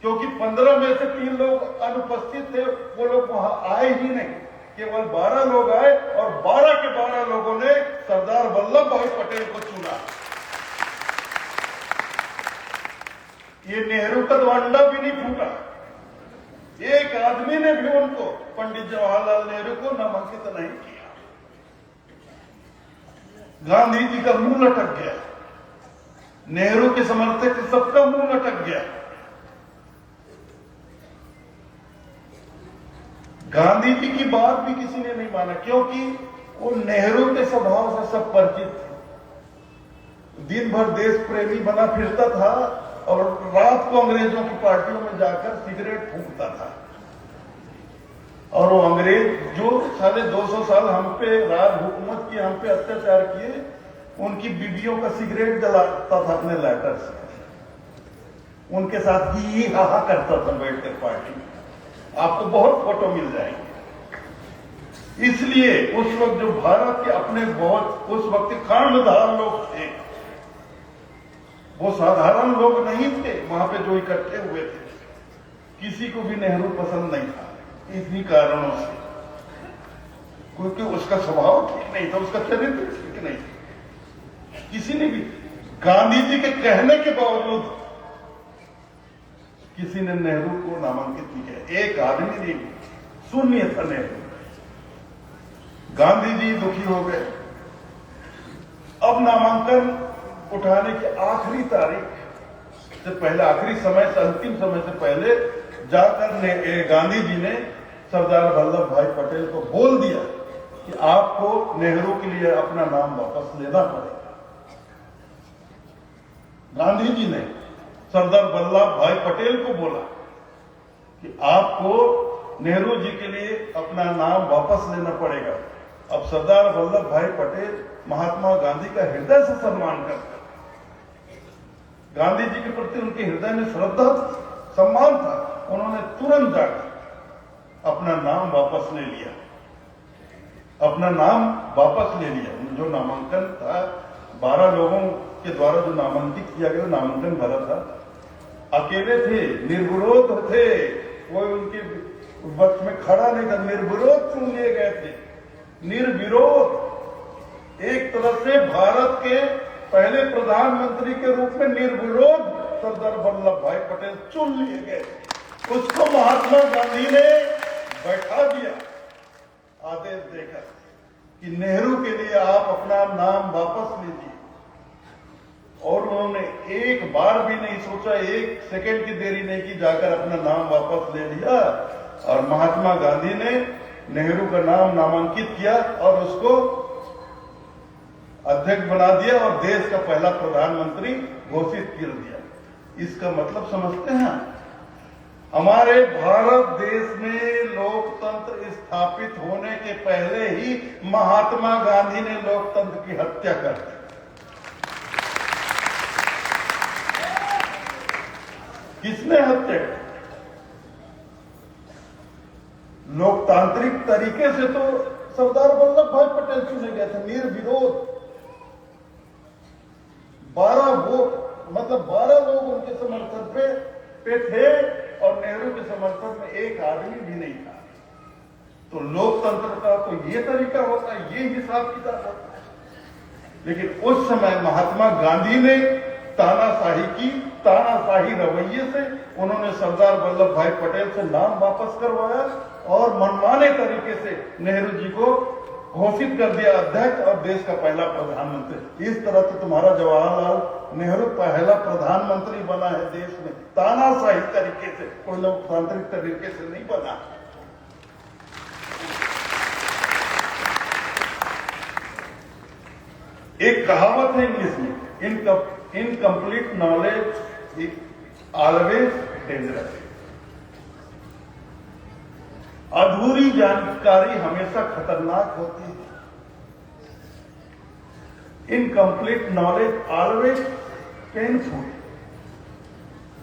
क्योंकि 15 में से 3 लोग अनुपस्थित थे, वो लोग वहां आए ही नहीं। केवल 12 लोग आए और 12 के 12 लोगों ने सरदार वल्लभ भाई पटेल को चुना। ये नेहरू का तो अंडा भी नहीं फूटा, एक आदमी ने भी उनको, पंडित जवाहरलाल नेहरू को नामांकित नहीं किया। गांधी जी का मुंह लटक गया, नेहरू के समर्थक सबका मुंह लटक गया। गांधी जी की बात भी किसी ने नहीं माना, क्योंकि वो नेहरू के स्वभाव से सब परिचित थे। दिन भर देश प्रेमी बना फिरता था और रात को अंग्रेजों की पार्टियों में जाकर सिगरेट फूंकता था। और वो अंग्रेज जो 250 साल हम पे राज हुकूमत की, हम पे अत्याचार किए, उनकी बीवियों का सिगरेट जलाता था अपने लाइटर से, उनके साथ ही हाहा करता था बैठकर पार्टी में। आपको बहुत फोटो मिल जाएंगे। इसलिए उस वक्त जो भारत के अपने बहुत उस वक्त कर्णधार लोग थे, वो साधारण लोग नहीं थे, वहां पे जो इकट्ठे हुए थे, किसी को भी नेहरू पसंद नहीं था इन्हीं कारणों से, क्योंकि उसका स्वभाव ठीक नहीं था, उसका चरित्र ठीक नहीं था। किसी ने भी गांधी जी के कहने के बावजूद किसी ने नेहरू को नामांकित नहीं किया, एक आदमी ने, शून्य था नेहरू। गांधी जी दुखी हो गए। अब नामांकन उठाने की आखिरी तारीख से पहले, आखिरी समय से, अंतिम समय से पहले जाकर गांधी जी ने सरदार वल्लभ भाई पटेल को बोल दिया कि आपको नेहरू के लिए अपना नाम वापस लेना पड़ेगा। गांधी जी ने सरदार वल्लभ भाई पटेल को बोला कि आपको नेहरू जी के लिए अपना नाम वापस लेना पड़ेगा। अब सरदार वल्लभ भाई पटेल महात्मा गांधी का हृदय से सम्मान करते, गांधी जी के प्रति उनके हृदय में श्रद्धा, सम्मान था। उन्होंने तुरंत जाकर अपना नाम वापस ले लिया, अपना नाम वापस ले लिया। जो नामांकन था, 12 लोगों के द्वारा जो नामांकित किया गया नामांकन भरा था, अकेले थे, निर्विरोध थे, कोई उनके पक्ष में खड़ा नहीं था, निर्विरोध चुन लिए गए थे, निर्विरोध। एक तरह से भारत के पहले प्रधानमंत्री के रूप में निर्विरोध सरदार वल्लभ भाई पटेल चुन लिए गए। उसको महात्मा गांधी ने बैठा दिया आदेश देकर कि नेहरू के लिए आप अपना नाम वापस लीजिए। और उन्होंने एक बार भी नहीं सोचा, एक सेकंड की देरी नहीं की, जाकर अपना नाम वापस ले लिया और महात्मा गांधी ने नेहरू का नाम नामांकित किया और उसको अध्यक्ष बना दिया और देश का पहला प्रधानमंत्री घोषित कर दिया। इसका मतलब समझते हैं? हमारे भारत देश में लोकतंत्र स्थापित होने के पहले ही महात्मा गांधी ने लोकतंत्र की हत्या कर दी। किसने हत्या की? लोकतांत्रिक तरीके से तो सरदार वल्लभ भाई पटेल चुने गए थे, निर्विरोध। 12 वोट, मतलब 12 लोग उनके समर्थन पे थे और नेहरू के समर्थन में एक आदमी भी नहीं था। तो लोकतंत्र का तो ये तरीका होता है, ये हिसाब किताब होता है। लेकिन उस समय महात्मा गांधी ने तानाशाही की, तानाशाही रवैये से उन्होंने सरदार वल्लभ भाई पटेल से नाम वापस करवाया और मनमाने तरीके से नेहरू जी को घोषित कर दिया अध्यक्ष और देश का पहला प्रधानमंत्री। इस तरह से तुम्हारा जवाहरलाल नेहरू पहला प्रधानमंत्री बना है देश में, तानाशाही तरीके से, कोई लोकतांत्रिक तरीके से नहीं बना। एक कहावत है इंग्लिश में, incomplete knowledge is always dangerous. अधूरी जानकारी हमेशा खतरनाक होती है। Incomplete knowledge always painful.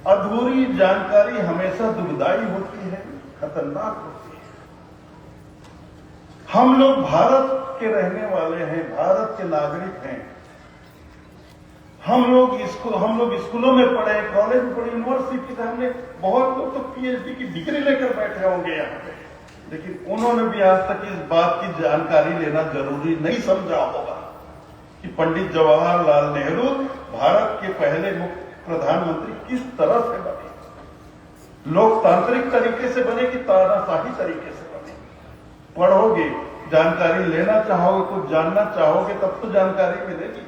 अधूरी जानकारी हमेशा दुखदाई होती है, खतरनाक होती है। हम लोग भारत के रहने वाले हैं, भारत के नागरिक हैं। हम लोग स्कूलों में पढ़े, कॉलेज में पढ़े, यूनिवर्सिटी से, हमने बहुत लोग तो पीएचडी की डिग्री लेकर बैठे होंगे यहाँ पे, लेकिन उन्होंने भी आज तक इस बात की जानकारी लेना जरूरी नहीं समझा होगा कि पंडित जवाहरलाल नेहरू भारत के पहले मुख्य प्रधानमंत्री किस तरह से बने, लोकतांत्रिक तरीके से बने कि तानाशाही तरीके से बने। पढ़ोगे, जानकारी लेना चाहोगे, कुछ जानना चाहोगे, तब तो जानकारी मिलेगी।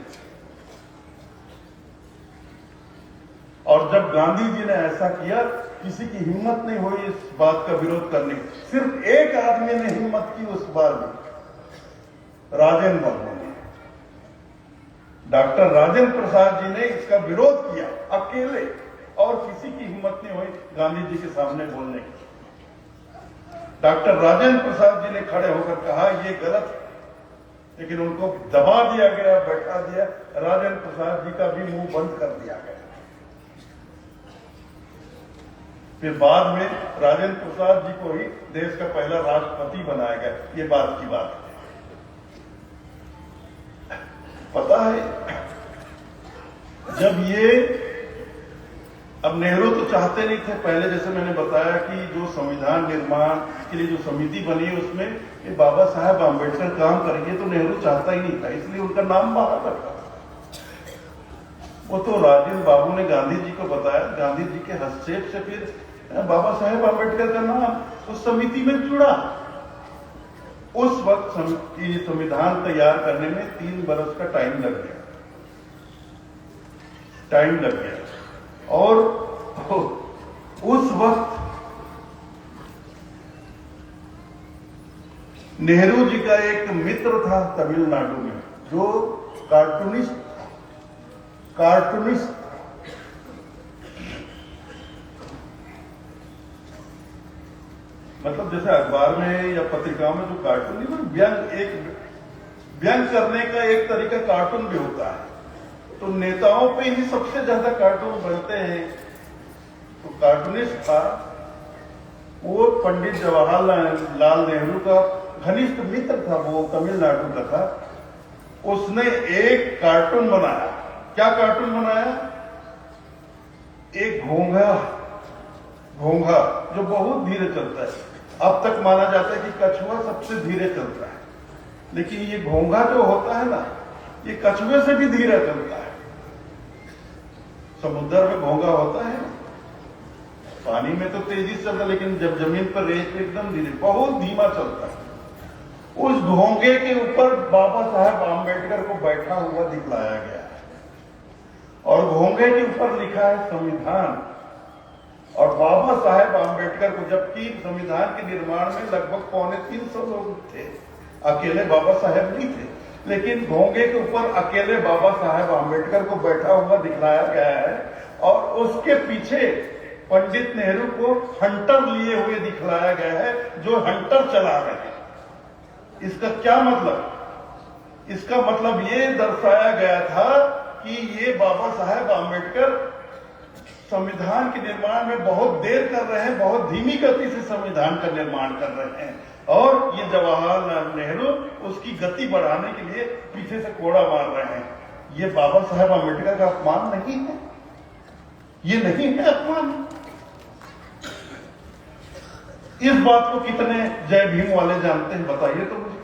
और जब गांधी जी ने ऐसा किया, किसी की हिम्मत नहीं हुई इस बात का विरोध करने की। सिर्फ एक आदमी ने हिम्मत की उस बार में, राजेंद्र बाबू ने, डॉक्टर राजेंद्र प्रसाद जी ने इसका विरोध किया अकेले, और किसी की हिम्मत नहीं हुई गांधी जी के सामने बोलने की। डॉक्टर राजेंद्र प्रसाद जी ने खड़े होकर कहा ये गलत है, लेकिन उनको दबा दिया गया, बैठा दिया। राजेंद्र प्रसाद जी का भी मुंह बंद कर दिया गया। फिर बाद में राजेंद्र प्रसाद जी को ही देश का पहला राष्ट्रपति बनाया गया। ये बात की बात है। पता है, जब ये, अब नेहरू तो चाहते नहीं थे पहले, जैसे मैंने बताया कि जो संविधान निर्माण के लिए जो समिति बनी है उसमें ये बाबा साहेब आम्बेडकर काम करेंगे, तो नेहरू चाहता ही नहीं था, इसलिए उनका नाम बाहर रखा। वो तो राजेंद्र बाबू ने गांधी जी को बताया, गांधी जी के हस्तक्षेप से फिर बाबा साहेब आम्बेडकर का नाम उस समिति में जुड़ा। उस वक्त संविधान तैयार करने में 3 बरस का टाइम लग गया। और उस वक्त नेहरू जी का एक मित्र था तमिलनाडु में, जो कार्टूनिस्ट मतलब जैसे अखबार में या पत्रिकाओं में जो कार्टून नहीं, व्यंग करने का एक तरीका कार्टून भी होता है। तो नेताओं पे ही सबसे ज्यादा कार्टून बनते हैं। तो कार्टूनिस्ट था वो, पंडित जवाहरलाल नेहरू का घनिष्ठ मित्र था, वो तमिलनाडु का था। उसने एक कार्टून बनाया। क्या कार्टून बनाया? एक घोंघा जो बहुत धीरे चलता है। अब तक माना जाता है कि कछुआ सबसे धीरे चलता है, लेकिन ये घोंघा जो होता है ना, ये कछुए से भी धीरे चलता है। समुद्र में घोंघा होता है, पानी में तो तेजी से चलता है, लेकिन जब जमीन पर रेत पे एकदम धीरे, बहुत धीमा चलता है। उस घोंघे के ऊपर बाबा साहेब आम्बेडकर को बैठा हुआ दिखलाया गया है, और घोंघे के ऊपर लिखा है संविधान। और बाबा साहेब आम्बेडकर को, जबकि संविधान के निर्माण में लगभग 350 लोग थे, अकेले बाबा साहेब नहीं थे, लेकिन घोंघे के ऊपर अकेले बाबा साहेब आम्बेडकर को बैठा हुआ दिखलाया गया है। और उसके पीछे पंडित नेहरू को हंटर लिए हुए दिखलाया गया है, जो हंटर चला रहे हैं। इसका क्या मतलब? इसका मतलब ये दर्शाया गया था कि ये बाबा साहेब आम्बेडकर संविधान के निर्माण में बहुत देर कर रहे हैं, बहुत धीमी गति से संविधान का निर्माण कर रहे हैं, और ये जवाहरलाल नेहरू उसकी गति बढ़ाने के लिए पीछे से कोड़ा मार रहे हैं। ये बाबा साहेब आम्बेडकर का अपमान नहीं है? ये नहीं है अपमान? इस बात को कितने जय भीम वाले जानते हैं, बताइए तो मुझे।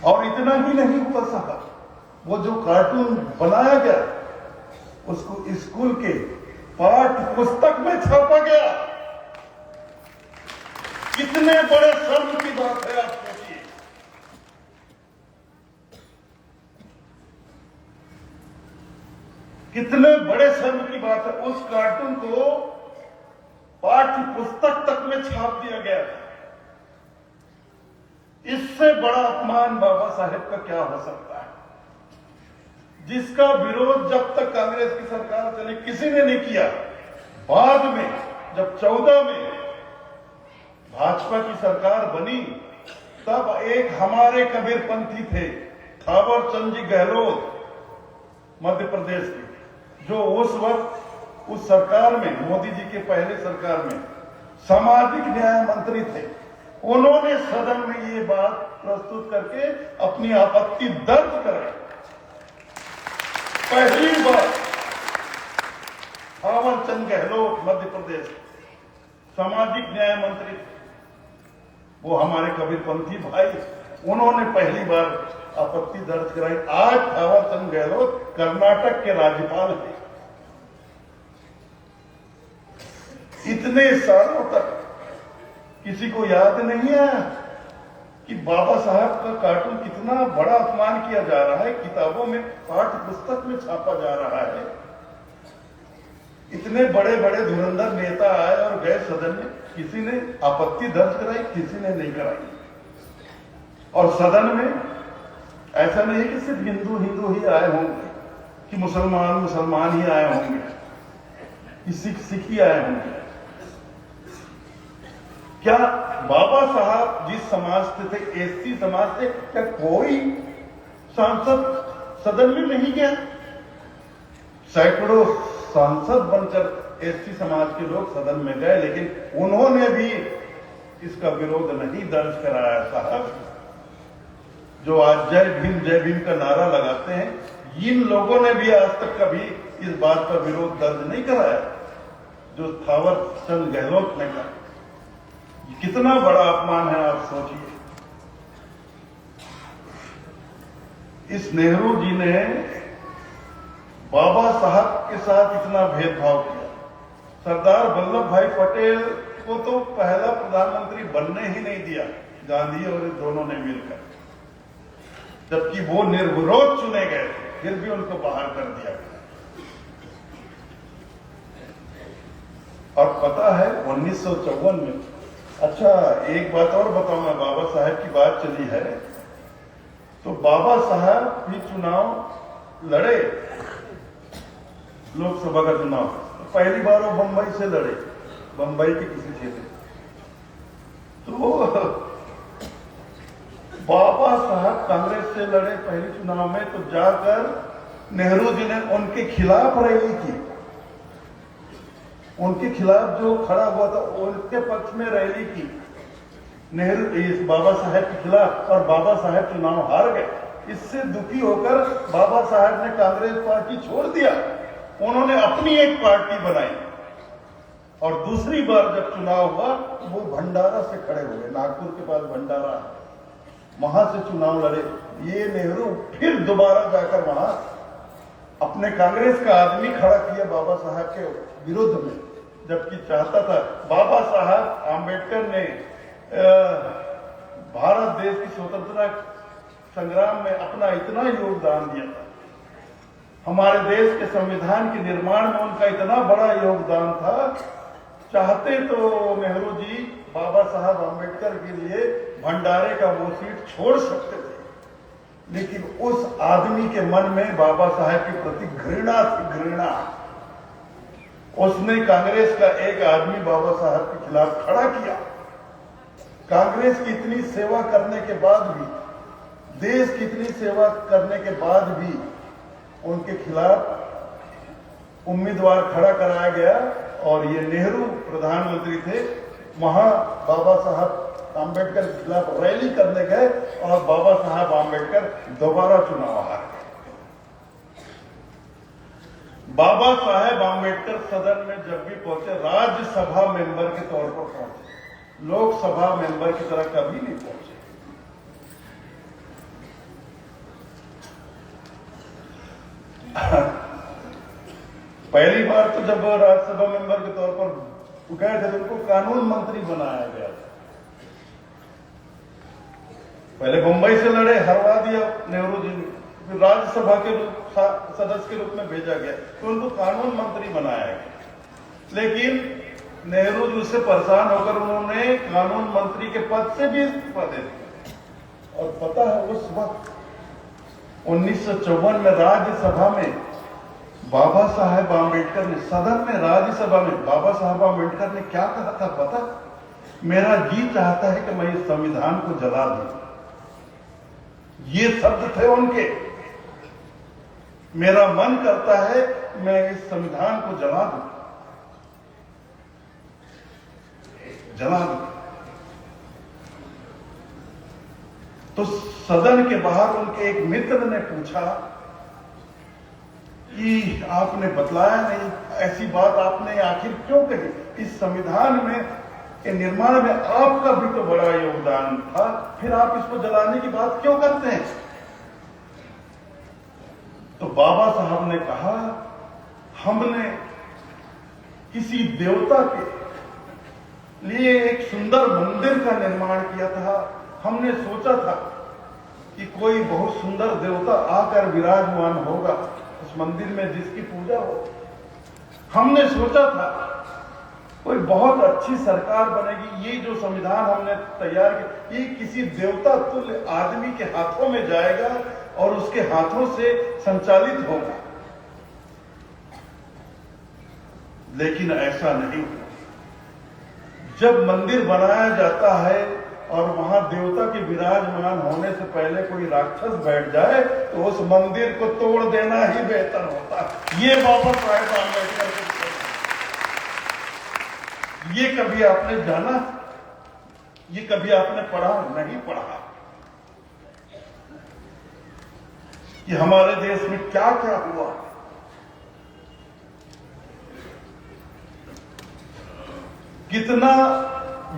और इतना ही नहीं हुआ साहब, वो जो कार्टून बनाया गया उसको स्कूल के पाठ्य पुस्तक में छापा गया। कितने बड़े शर्म की बात है, आप सोचिए। कितने बड़े शर्म की बात है। उस कार्टून को पाठ्य पुस्तक तक में छाप दिया गया था। इससे बड़ा अपमान बाबा साहेब का क्या हो सकता है, जिसका विरोध जब तक कांग्रेस की सरकार चली किसी ने नहीं किया। बाद में जब 14 में भाजपा की सरकार बनी, तब एक हमारे कबीरपंथी थे, थावर चंद जी गहलोत, मध्य प्रदेश के, जो उस वक्त उस सरकार में, मोदी जी के पहले सरकार में सामाजिक न्याय मंत्री थे। उन्होंने सदन में ये बात प्रस्तुत करके अपनी आपत्ति दर्ज कराई। पहली बार थावर चंद गहलोत, मध्य प्रदेश, सामाजिक न्याय मंत्री, वो हमारे कबीरपंथी भाई, उन्होंने पहली बार आपत्ति दर्ज कराई। आज थावर चंद गहलोत कर्नाटक के राज्यपाल थे। इतने सालों तक किसी को याद नहीं आया कि बाबा साहब का कार्टून कितना बड़ा अपमान किया जा रहा है, किताबों में, पाठ्य पुस्तक में छापा जा रहा है। इतने बड़े बड़े धुरंधर नेता आए और गए सदन में, किसी ने आपत्ति दर्ज कराई? किसी ने नहीं कराई। और सदन में ऐसा नहीं कि सिर्फ हिंदू ही आए होंगे, कि मुसलमान ही आए होंगे, कि सिख ही आए होंगे। क्या बाबा साहब जिस समाज से थे, एससी समाज से, क्या कोई सांसद सदन में नहीं गया? सैकड़ों सांसद बनकर एसटी समाज के लोग सदन में गए, लेकिन उन्होंने भी इसका विरोध नहीं दर्ज कराया। साहब, जो आज जय भीम का नारा लगाते हैं, इन लोगों ने भी आज तक कभी इस बात का विरोध दर्ज नहीं कराया जो थावर चंद गहलोत ने कहा। कितना बड़ा अपमान है, आप सोचिए। इस नेहरू जी ने बाबा साहब के साथ इतना भेदभाव किया। सरदार वल्लभ भाई पटेल को तो पहला प्रधानमंत्री बनने ही नहीं दिया गांधी और दोनों ने मिलकर, जबकि वो निर्विरोध चुने गए थे, फिर भी उनको बाहर कर दिया गया। और पता है 1954 में, अच्छा एक बात और बताऊं मैं, बाबा साहब की बात चली है तो बाबा साहब भी चुनाव लड़े, लोकसभा का चुनाव। तो पहली बार वो बंबई से लड़े, बंबई के किसी क्षेत्र। तो बाबा साहब कांग्रेस से लड़े पहले चुनाव में, तो जाकर नेहरू जी ने उनके खिलाफ रैली की। उनके खिलाफ जो खड़ा हुआ था उनके पक्ष में रैली की नेहरू इस बाबा साहब के खिलाफ, और बाबा साहब चुनाव हार गए। इससे दुखी होकर बाबा साहब ने कांग्रेस पार्टी छोड़ दिया, उन्होंने अपनी एक पार्टी बनाई। और दूसरी बार जब चुनाव हुआ वो भंडारा से खड़े हुए, नागपुर के पास भंडारा, वहां से चुनाव लड़े। ये नेहरू फिर दोबारा जाकर वहां अपने कांग्रेस का आदमी खड़ा किया बाबा साहब के विरुद्ध में, जबकि चाहता था। बाबा साहब आंबेडकर ने भारत देश की स्वतंत्रता संग्राम में अपना इतना योगदान दिया था, हमारे देश के संविधान के निर्माण में उनका इतना बड़ा योगदान था। चाहते तो नेहरू जी बाबा साहब आंबेडकर के लिए भंडारे का वो सीट छोड़ सकते थे, लेकिन उस आदमी के मन में बाबा साहब के प्रति घृणा थी, घृणा। उसने कांग्रेस का एक आदमी बाबा साहब के खिलाफ खड़ा किया। कांग्रेस की इतनी सेवा करने के बाद भी, देश की इतनी सेवा करने के बाद भी उनके खिलाफ उम्मीदवार खड़ा कराया गया, और ये नेहरू प्रधानमंत्री थे। वहां बाबा साहब आंबेडकर के खिलाफ रैली करने गए और बाबा साहब आंबेडकर दोबारा चुनाव हार गए। बाबा साहेब आंबेडकर सदन में जब भी पहुंचे, राज्यसभा मेंबर के तौर पर पहुंचे, लोकसभा मेंबर की तरह कभी नहीं पहुंचे। पहली बार तो जब राज्यसभा मेंबर के तौर पर गए थे तो उनको कानून मंत्री बनाया गया था। पहले मुंबई से लड़े, हरवा दिया नेहरू जी ने, फिर राज्यसभा के सदस्य के रूप में भेजा गया तो उनको कानून मंत्री बनाया गया। लेकिन नेहरू जी उससे परेशान होकर उन्होंने कानून मंत्री के पद से भी इस्तीफा दे दिया। और पता है उस वक्त 1954 में राज्यसभा में बाबा साहेब आंबेडकर ने, सदन में राज्यसभा में बाबा साहेब आंबेडकर ने क्या कहा था पता? मेरा जी चाहता है कि मैं इस संविधान को जला दूं। ये शब्द थे उनके। मेरा मन करता है मैं इस संविधान को जला दूं, जला दूं। तो सदन के बाहर उनके एक मित्र ने पूछा कि आपने बतलाया नहीं, ऐसी बात आपने आखिर क्यों कही? इस संविधान में के निर्माण में आपका भी तो बड़ा योगदान था, फिर आप इसको जलाने की बात क्यों करते हैं? तो बाबा साहब ने कहा, हमने किसी देवता के लिए एक सुंदर मंदिर का निर्माण किया था। हमने सोचा था कि कोई बहुत सुंदर देवता आकर विराजमान होगा उस मंदिर में जिसकी पूजा हो। हमने सोचा था कोई बहुत अच्छी सरकार बनेगी। ये जो संविधान हमने तैयार किया, ये किसी देवता तुल्य आदमी के हाथों में जाएगा और उसके हाथों से संचालित होगा। लेकिन ऐसा नहीं हुआ। जब मंदिर बनाया जाता है और वहां देवता के विराजमान होने से पहले कोई राक्षस बैठ जाए तो उस मंदिर को तोड़ देना ही बेहतर होता। ये बाबा साहेब आम्बेडकर के, ये कभी आपने जाना? ये कभी आपने पढ़ा? नहीं पढ़ा कि हमारे देश में क्या क्या हुआ। कितना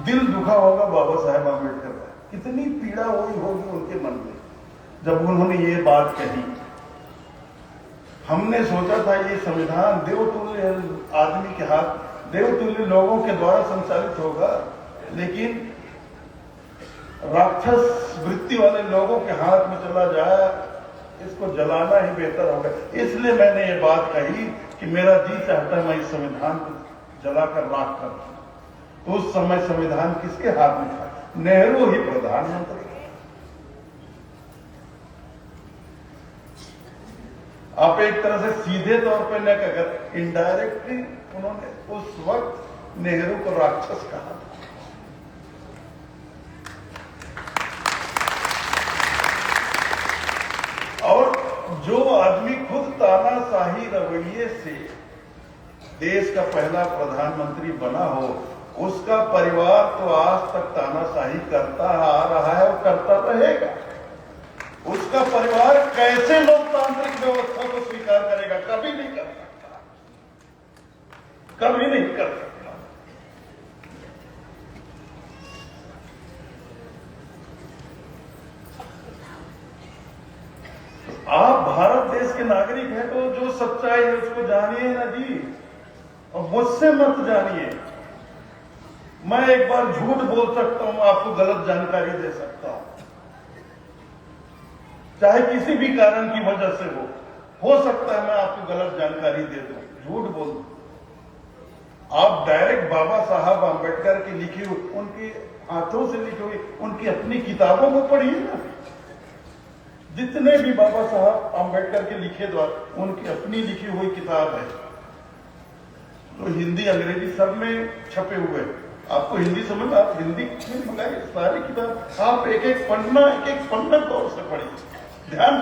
दिल दुखा होगा बाबा साहेब आम्बेडकर का, कितनी पीड़ा हुई होगी उनके मन में जब उन्होंने ये बात कही। हमने सोचा था ये संविधान देवतुल्य आदमी के हाथ, देवतुल्य लोगों के द्वारा संचालित होगा, लेकिन राक्षस वृत्ति वाले लोगों के हाथ में चला जाए, इसको जलाना ही बेहतर होगा। इसलिए मैंने ये बात कही कि मेरा जी चाहता है मैं इस संविधान को जलाकर राख कर दूं। तो उस समय संविधान किसके हाथ में था? नेहरू ही प्रधानमंत्री। आप एक तरह से सीधे तौर पे न कहकर इनडायरेक्टली उन्होंने उस वक्त नेहरू को राक्षस कहा था। और जो आदमी खुद तानाशाही रवैये से देश का पहला प्रधानमंत्री बना हो, उसका परिवार तो आज तक तानाशाही करता आ रहा है और करता रहेगा। उसका परिवार कैसे लोकतांत्रिक व्यवस्था को स्वीकार करेगा? कभी नहीं कर सकता, कभी नहीं कर सकता। आप भारत देश के नागरिक हैं तो जो सच्चाई है उसको जानिए ना जी, और मुझसे मत जानिए। मैं एक बार झूठ बोल सकता हूं, आपको गलत जानकारी दे सकता हूं, चाहे किसी भी कारण की वजह से हो सकता है मैं आपको गलत जानकारी दे दूं, झूठ बोल दूं। आप डायरेक्ट बाबा साहब आम्बेडकर की लिखी हुई, उनके हाथों से लिखी हुई उनकी अपनी किताबों को पढ़िए ना। जितने भी बाबा साहब आम्बेडकर के लिखे द्वारा उनकी अपनी लिखी हुई किताब है, तो हिंदी अंग्रेजी सब में छपे हुए हैं। आपको हिंदी समझ, आप हिंदी में मंगाइए सारी किताब, आप एक एक पन्ना तौर से पढ़िए, ध्यान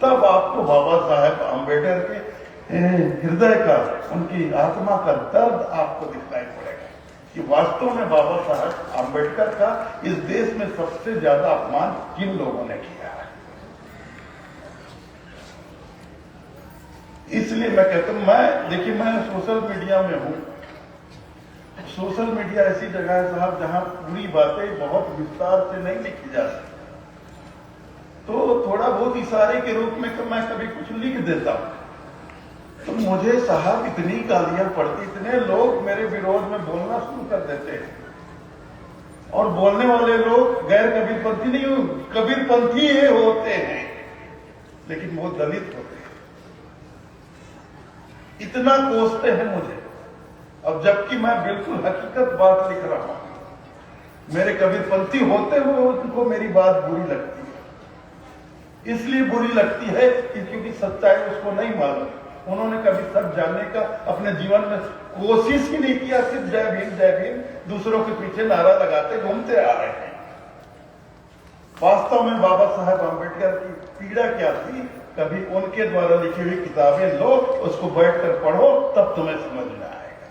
तब आपको बाबा साहेब आम्बेडकर के हृदय का, उनकी आत्मा का दर्द आपको दिखाई पड़ेगा कि वास्तव में बाबा साहेब आम्बेडकर का इस देश में सबसे ज्यादा अपमान किन लोगों ने किया है। इसलिए मैं कहता हूं, देखिए मैं सोशल मीडिया में हूं। सोशल मीडिया ऐसी जगह है साहब जहां पूरी बातें बहुत विस्तार से नहीं लिखी जा सकती, तो थोड़ा बहुत इशारे के रूप में मैं कभी कुछ लिख देता हूं, तो मुझे साहब इतनी गालियां पड़ती, इतने लोग मेरे विरोध में बोलना शुरू कर देते हैं। और बोलने वाले लोग गैर कबीरपंथी नहीं, कबीरपंथी ही होते हैं, लेकिन वो दलित होते हैं। इतना कोसते हैं मुझे, अब जबकि मैं बिल्कुल हकीकत बात लिख रहा हूं। मेरे कबीरपंथी होते हुए उनको मेरी बात बुरी लगती है। इसलिए बुरी लगती है क्योंकि सच्चाई उसको नहीं मालूम। उन्होंने कभी सच जानने का अपने जीवन में कोशिश ही नहीं किया, सिर्फ जय भीम दूसरों के पीछे नारा लगाते घूमते आ रहे हैं। वास्तव में बाबा साहेब आम्बेडकर की पीड़ा क्या थी, कभी उनके द्वारा लिखी हुई किताबें लो, उसको बैठकर पढ़ो, तब तुम्हें समझ में आएगा।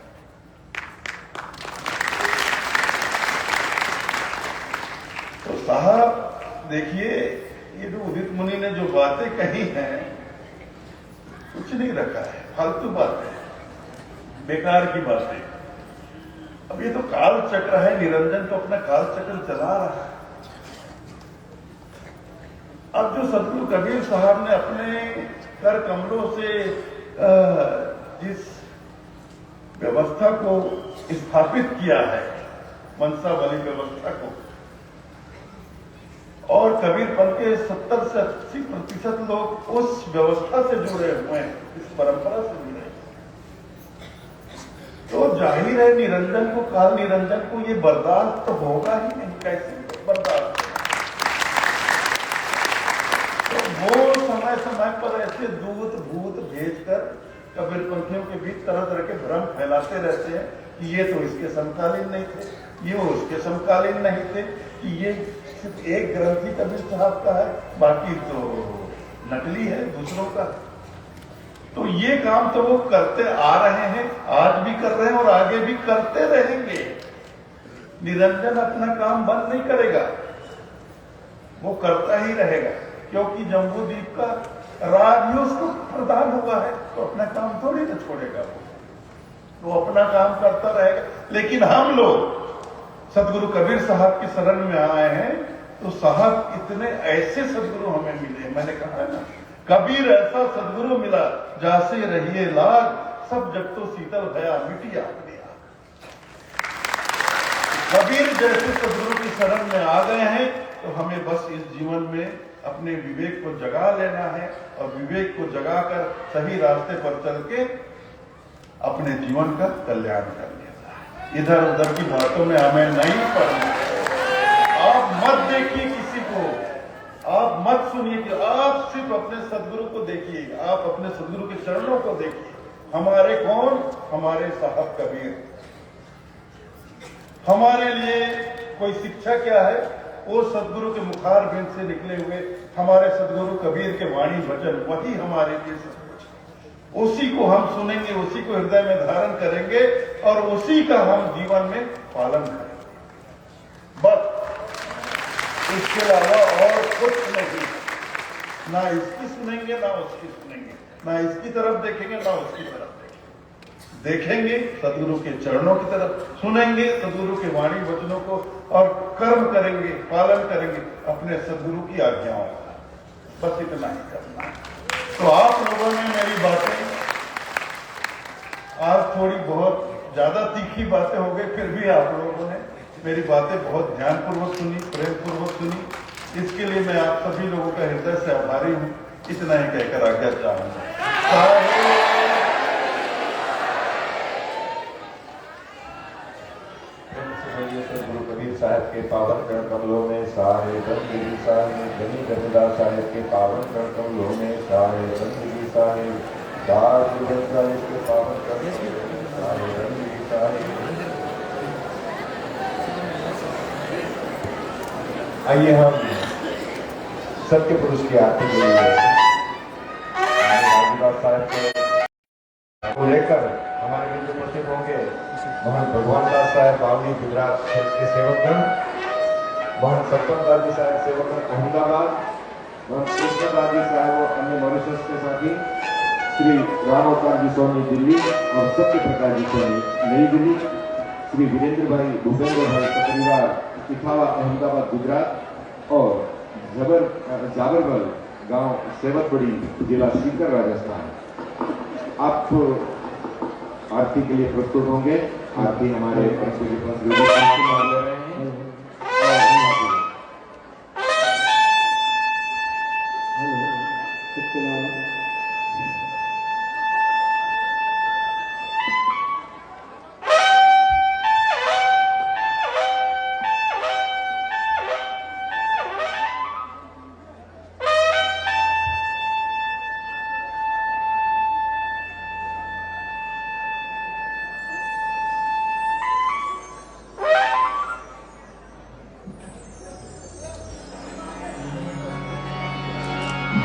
तो साहब देखिए, ये जो उदित मुनि ने जो बातें कही हैं, कुछ नहीं रखा है, फालतू बातें, बेकार की बातें। अब ये तो काल चक्र है, निरंजन तो अपना काल चक्र चला रहा है। अब जो सतगुरु कबीर साहब ने अपने कर कमलों से जिस व्यवस्था को स्थापित किया है, मनसा वाली व्यवस्था को, और कबीरपंथ के 70 से 80% लोग उस व्यवस्था से जुड़े हुए हैं, इस परंपरा से जुड़े हैं, तो जाहिर है निरंजन को, काल निरंजन को ये बर्दाश्त तो होगा ही नहीं। कैसे बर्दाश्त? तो वो समय समय पर ऐसे दूत भूत भेजकर कबीरपंथियों के बीच तरह तरह के भ्रम फैलाते रहते हैं कि ये तो इसके समकालीन नहीं थे, ये उसके समकालीन नहीं थे, कि ये सिर्फ एक ग्रंथी कबीर साहब का है, बाकी तो नकली है दूसरों का। तो ये काम तो वो करते आ रहे हैं, आज भी कर रहे हैं और आगे भी करते रहेंगे। निरंजन अपना काम बंद नहीं करेगा, वो करता ही रहेगा, क्योंकि जम्बूद्वीप का राज ही उसको प्रदान हुआ है, तो अपना काम थोड़ी ना छोड़ेगा वो अपना काम करता रहेगा। लेकिन हम लोग सदगुरु कबीर साहब की शरण में आए हैं, तो साहब इतने ऐसे सदगुरु हमें मिले। मैंने कहा है ना, कबीर ऐसा सदगुरु मिला जैसे रहिए लाग, सब जग तो शीतल भया मिटी आपने आग। कबीर जैसे सदगुरु की शरण में आ गए हैं, तो हमें बस इस जीवन में अपने विवेक को जगा लेना है, और विवेक को जगाकर सही रास्ते पर चल के अपने जीवन का कल्याण कर लेना है। इधर उधर की बातों में हमें नहीं पड़ना। आप मत देखिए किसी को, आप मत सुनिए, कि आप सिर्फ अपने सदगुरु को देखिए, आप अपने सदगुरु के चरणों को देखिए। हमारे कौन? हमारे साहब कबीर। हमारे लिए कोई शिक्षा क्या है? वो सदगुरु के मुखार बिंद से निकले हुए हमारे सदगुरु कबीर के वाणी वचन, वही हमारे लिए सब कुछ। उसी को हम सुनेंगे, उसी को हृदय में धारण करेंगे, और उसी का हम जीवन में पालन करेंगे, बस। इसके अलावा और कुछ नहीं। ना इसकी सुनेंगे, ना उसकी सुनेंगे, ना इसकी तरफ देखेंगे, ना उसकी तरफ देखेंगे। सदगुरु के चरणों की तरफ सुनेंगे, सदगुरु के वाणी वचनों को, और कर्म करेंगे, पालन करेंगे अपने सदगुरु की आज्ञाओं का। बस इतना ही करना है। तो आप लोगों ने मेरी बातें, आज थोड़ी बहुत ज्यादा तीखी बातें हो गई, फिर भी आप लोगों ने मेरी बातें बहुत ध्यानपूर्वक सुनी, प्रेमपूर्वक सुनी। इसके लिए मैं आप सभी लोगों का हृदय से आभारी हूं। इतना ही कहकर आज्ञा चाहूंगा।
गुरु कबीर साहब के पावन चरण कमलों में सारे बंदगी साहेब, धनी धर्मदास साहेब के पावन चरण कमलों में सारे बंदगी साहेब, दास साहेब के पावन चरण सारे बंदगी साहेब। आइए हम सत्य पुरुष की आरती के लिए राजदास साहब को लेकर हमारे बीच उपस्थित होंगे मोहन भगवान दास साहब बावली गुजरात के सेवकगण, मोहन सत्तम दादी साहब सेवकगण अहमदाबाद, मोहन कृष्ण दादी साहब और अन्य मॉरिशस के साथी, श्री राम अवतार जी सोनी दिल्ली और सत्य प्रकाश जी सोनी नई दिल्ली, श्री वीरेंद्र भाई भूपेंद्र भाई परिवार इटावा अहमदाबाद गुजरात, और जाबरगल गांव सेवकबड़ी जिला सीकर राजस्थान। आप आरती के लिए प्रस्तुत होंगे। आरती हमारे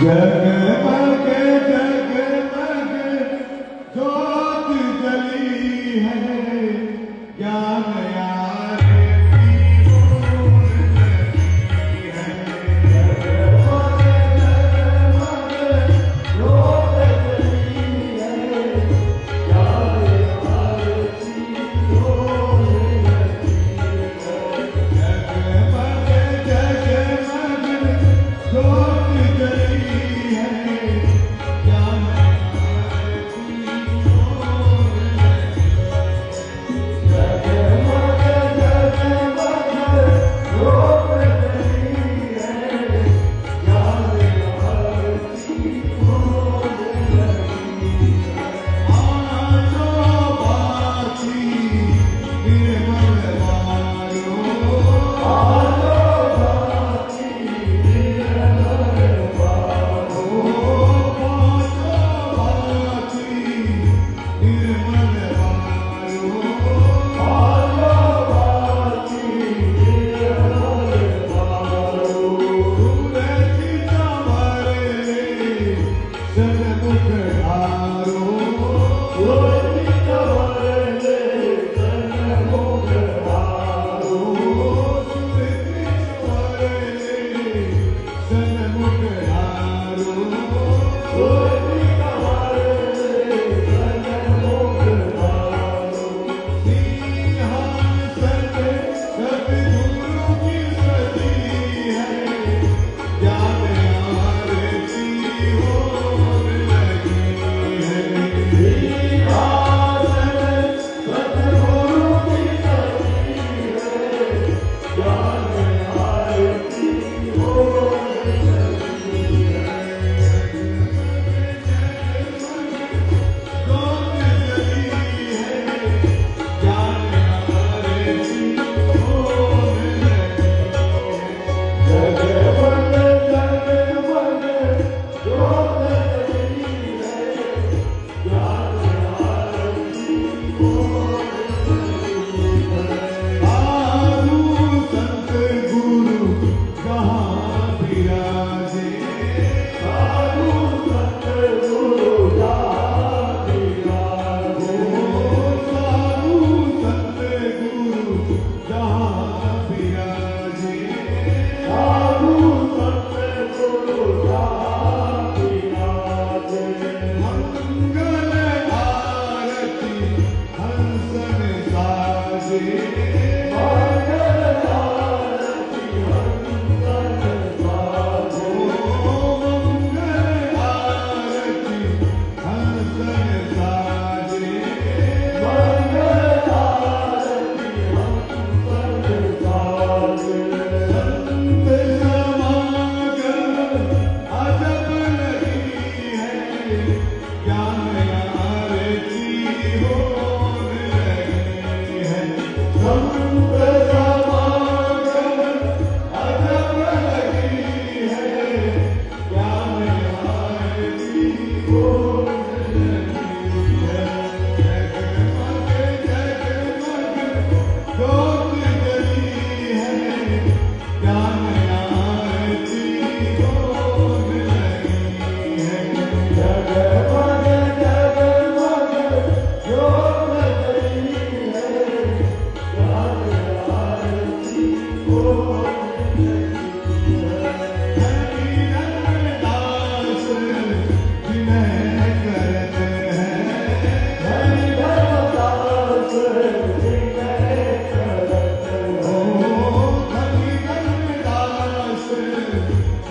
जगमग जगमग ज्योत जली है, ज्ञान आरती फूल जली है। जगमग जगमग ज्योत जली है, ज्ञान आरती फूल जली है। जगमग जगमग ज्योत जली है,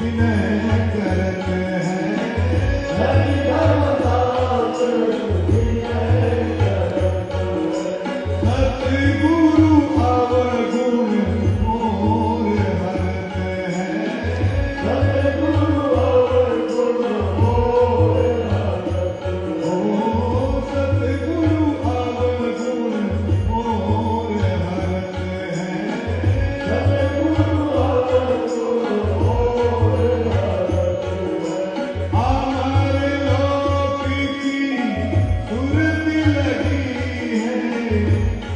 विनय करते हैं सतगुरु अवगुण मोर हरते हैं सतगुरु अवगुण मोर हरते हैं हमारे लोक की सुरत लगी है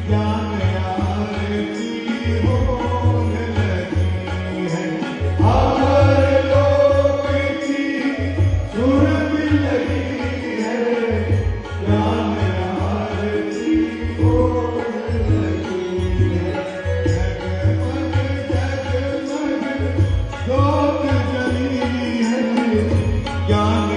ज्ञान आरती होने लगी है हमारे लोक की सुरत लगी है ज्ञान आरती होने लगी है जगमग जगमग ज्योत जली है ज्ञान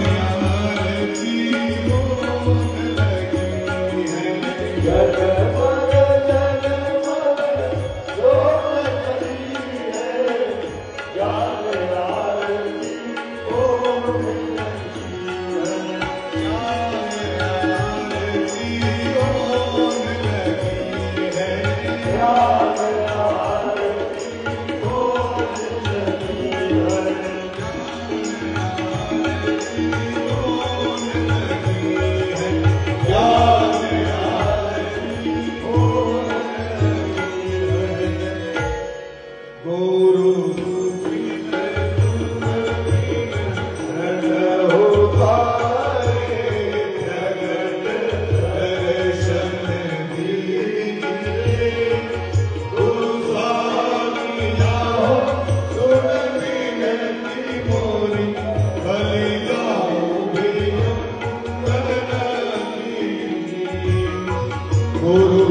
आरती होने लगी है आरती होने लगी है गुरु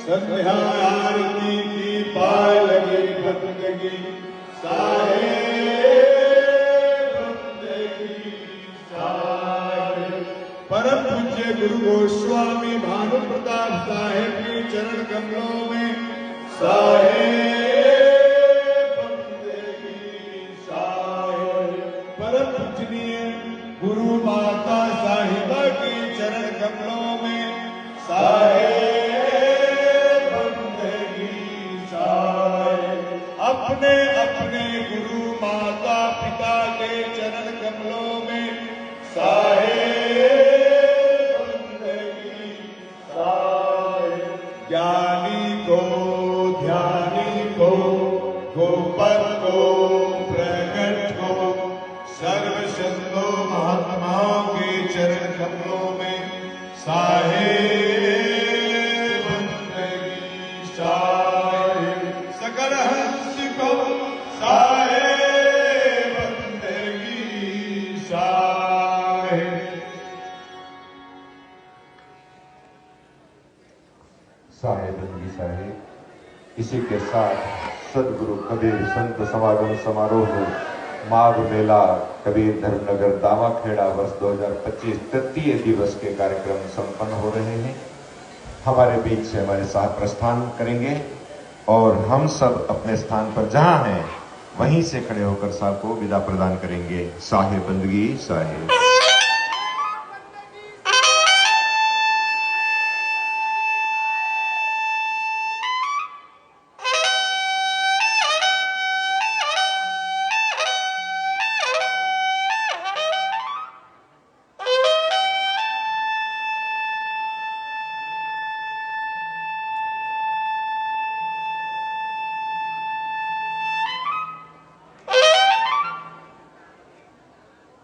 संध्या आरती की पाए लगे बंदगी परम पूज्य गुरु गोस्वामी भानु प्रताप साहेब के चरण कमलों में साहेब अपने अपने गुरु माता पिता के चरण कमलों में साहेब बंदगी साहेब। ज्ञानी को ध्यानी को गोपर को प्रगट को सर्व संतो महात्माओं के चरण कमलों में साहेब बंदगी साहेब। सकल हंस को साहेब बंदगी साहेब।
साहेब बंदगी साहेब। इसी के साथ सदगुरु कबीर संत समागम समारोह माघ मेला कबीर धर्मनगर दावाखेड़ा वर्ष 2025 तृतीय दिवस के कार्यक्रम संपन्न हो रहे हैं। हमारे बीच से हमारे साथ प्रस्थान करेंगे और हम सब अपने स्थान पर जहां हैं वहीं से खड़े होकर साहब को विदा प्रदान करेंगे। साहेब बंदगी साहेब।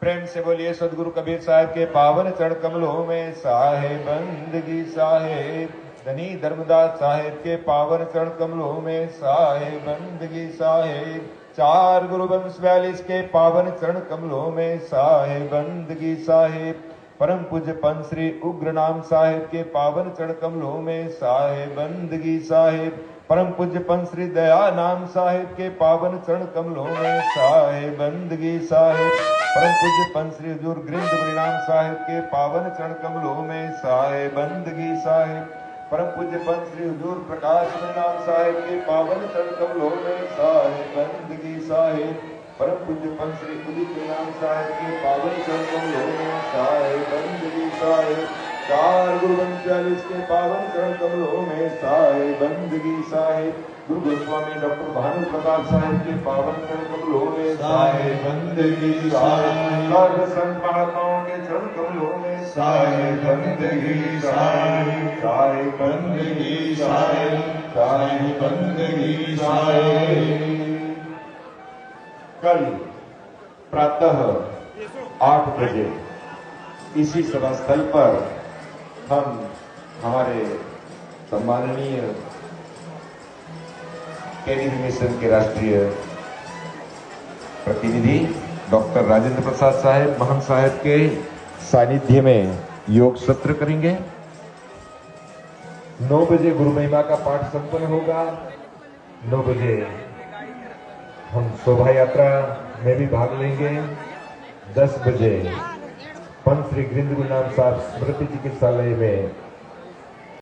प्रेम से बोलिए सदगुरु कबीर साहब के पावन चरण कमलों में साहेब बंदगी साहेब। धनी धर्मदास साहेब के पावन चरण कमलों में साहेब बंदगी साहेब। चार गुरु वंश 42 के पावन चरण कमलों में साहेब बंदगी साहेब। परम पूज्य पंच श्री उग्र नाम साहेब के पावन चरण कमलों में साहेब बंदगी साहेब। परम पूज्य पंच श्री दया नाम साहेब के पावन चरण कमलों में साहेब बंदगी साहेब। परम पूज्य पंच श्री हजूर गृंद परिणाम साहिब के पावन चरण कमलों में साहेब बंदगी साहिब। परम पूज्य पंच श्री हजूर प्रकाश परिणाम साहिब के पावन चरण कमलों में साहेब बंदगी साहिब। परम पूज्य पंच श्री उदित परिणाम साहिब के पावन चरण कमलों में साहेब बंदगी साहिब। चार गुरु वंश 42 के पावन चरण कमलों में साहेब बंदगी साहिब। गुरु गोस्वामी डॉक्टर भानु प्रताप साहिब के पावन चरण कमलों में साहेब बंदगी साहिब। सर्व संत महात्माओं के चरण कमलों में साहेब बंदगी साहिब। साहेब बंदगी साहिब। साहेब बंदगी साहिब। कल प्रातः 8 बजे इसी सभा स्थल पर हम हमारे सम्माननीय कैरियर मिशन के राष्ट्रीय प्रतिनिधि डॉक्टर राजेंद्र प्रसाद साहेब महंत साहेब के सानिध्य में योग सत्र करेंगे। 9 बजे गुरु महिमा का पाठ संपन्न होगा। 9 बजे हम शोभा यात्रा में भी भाग लेंगे। 10 बजे पंच श्री गृंद गुरुनाम साहब स्मृति चिकित्सालय में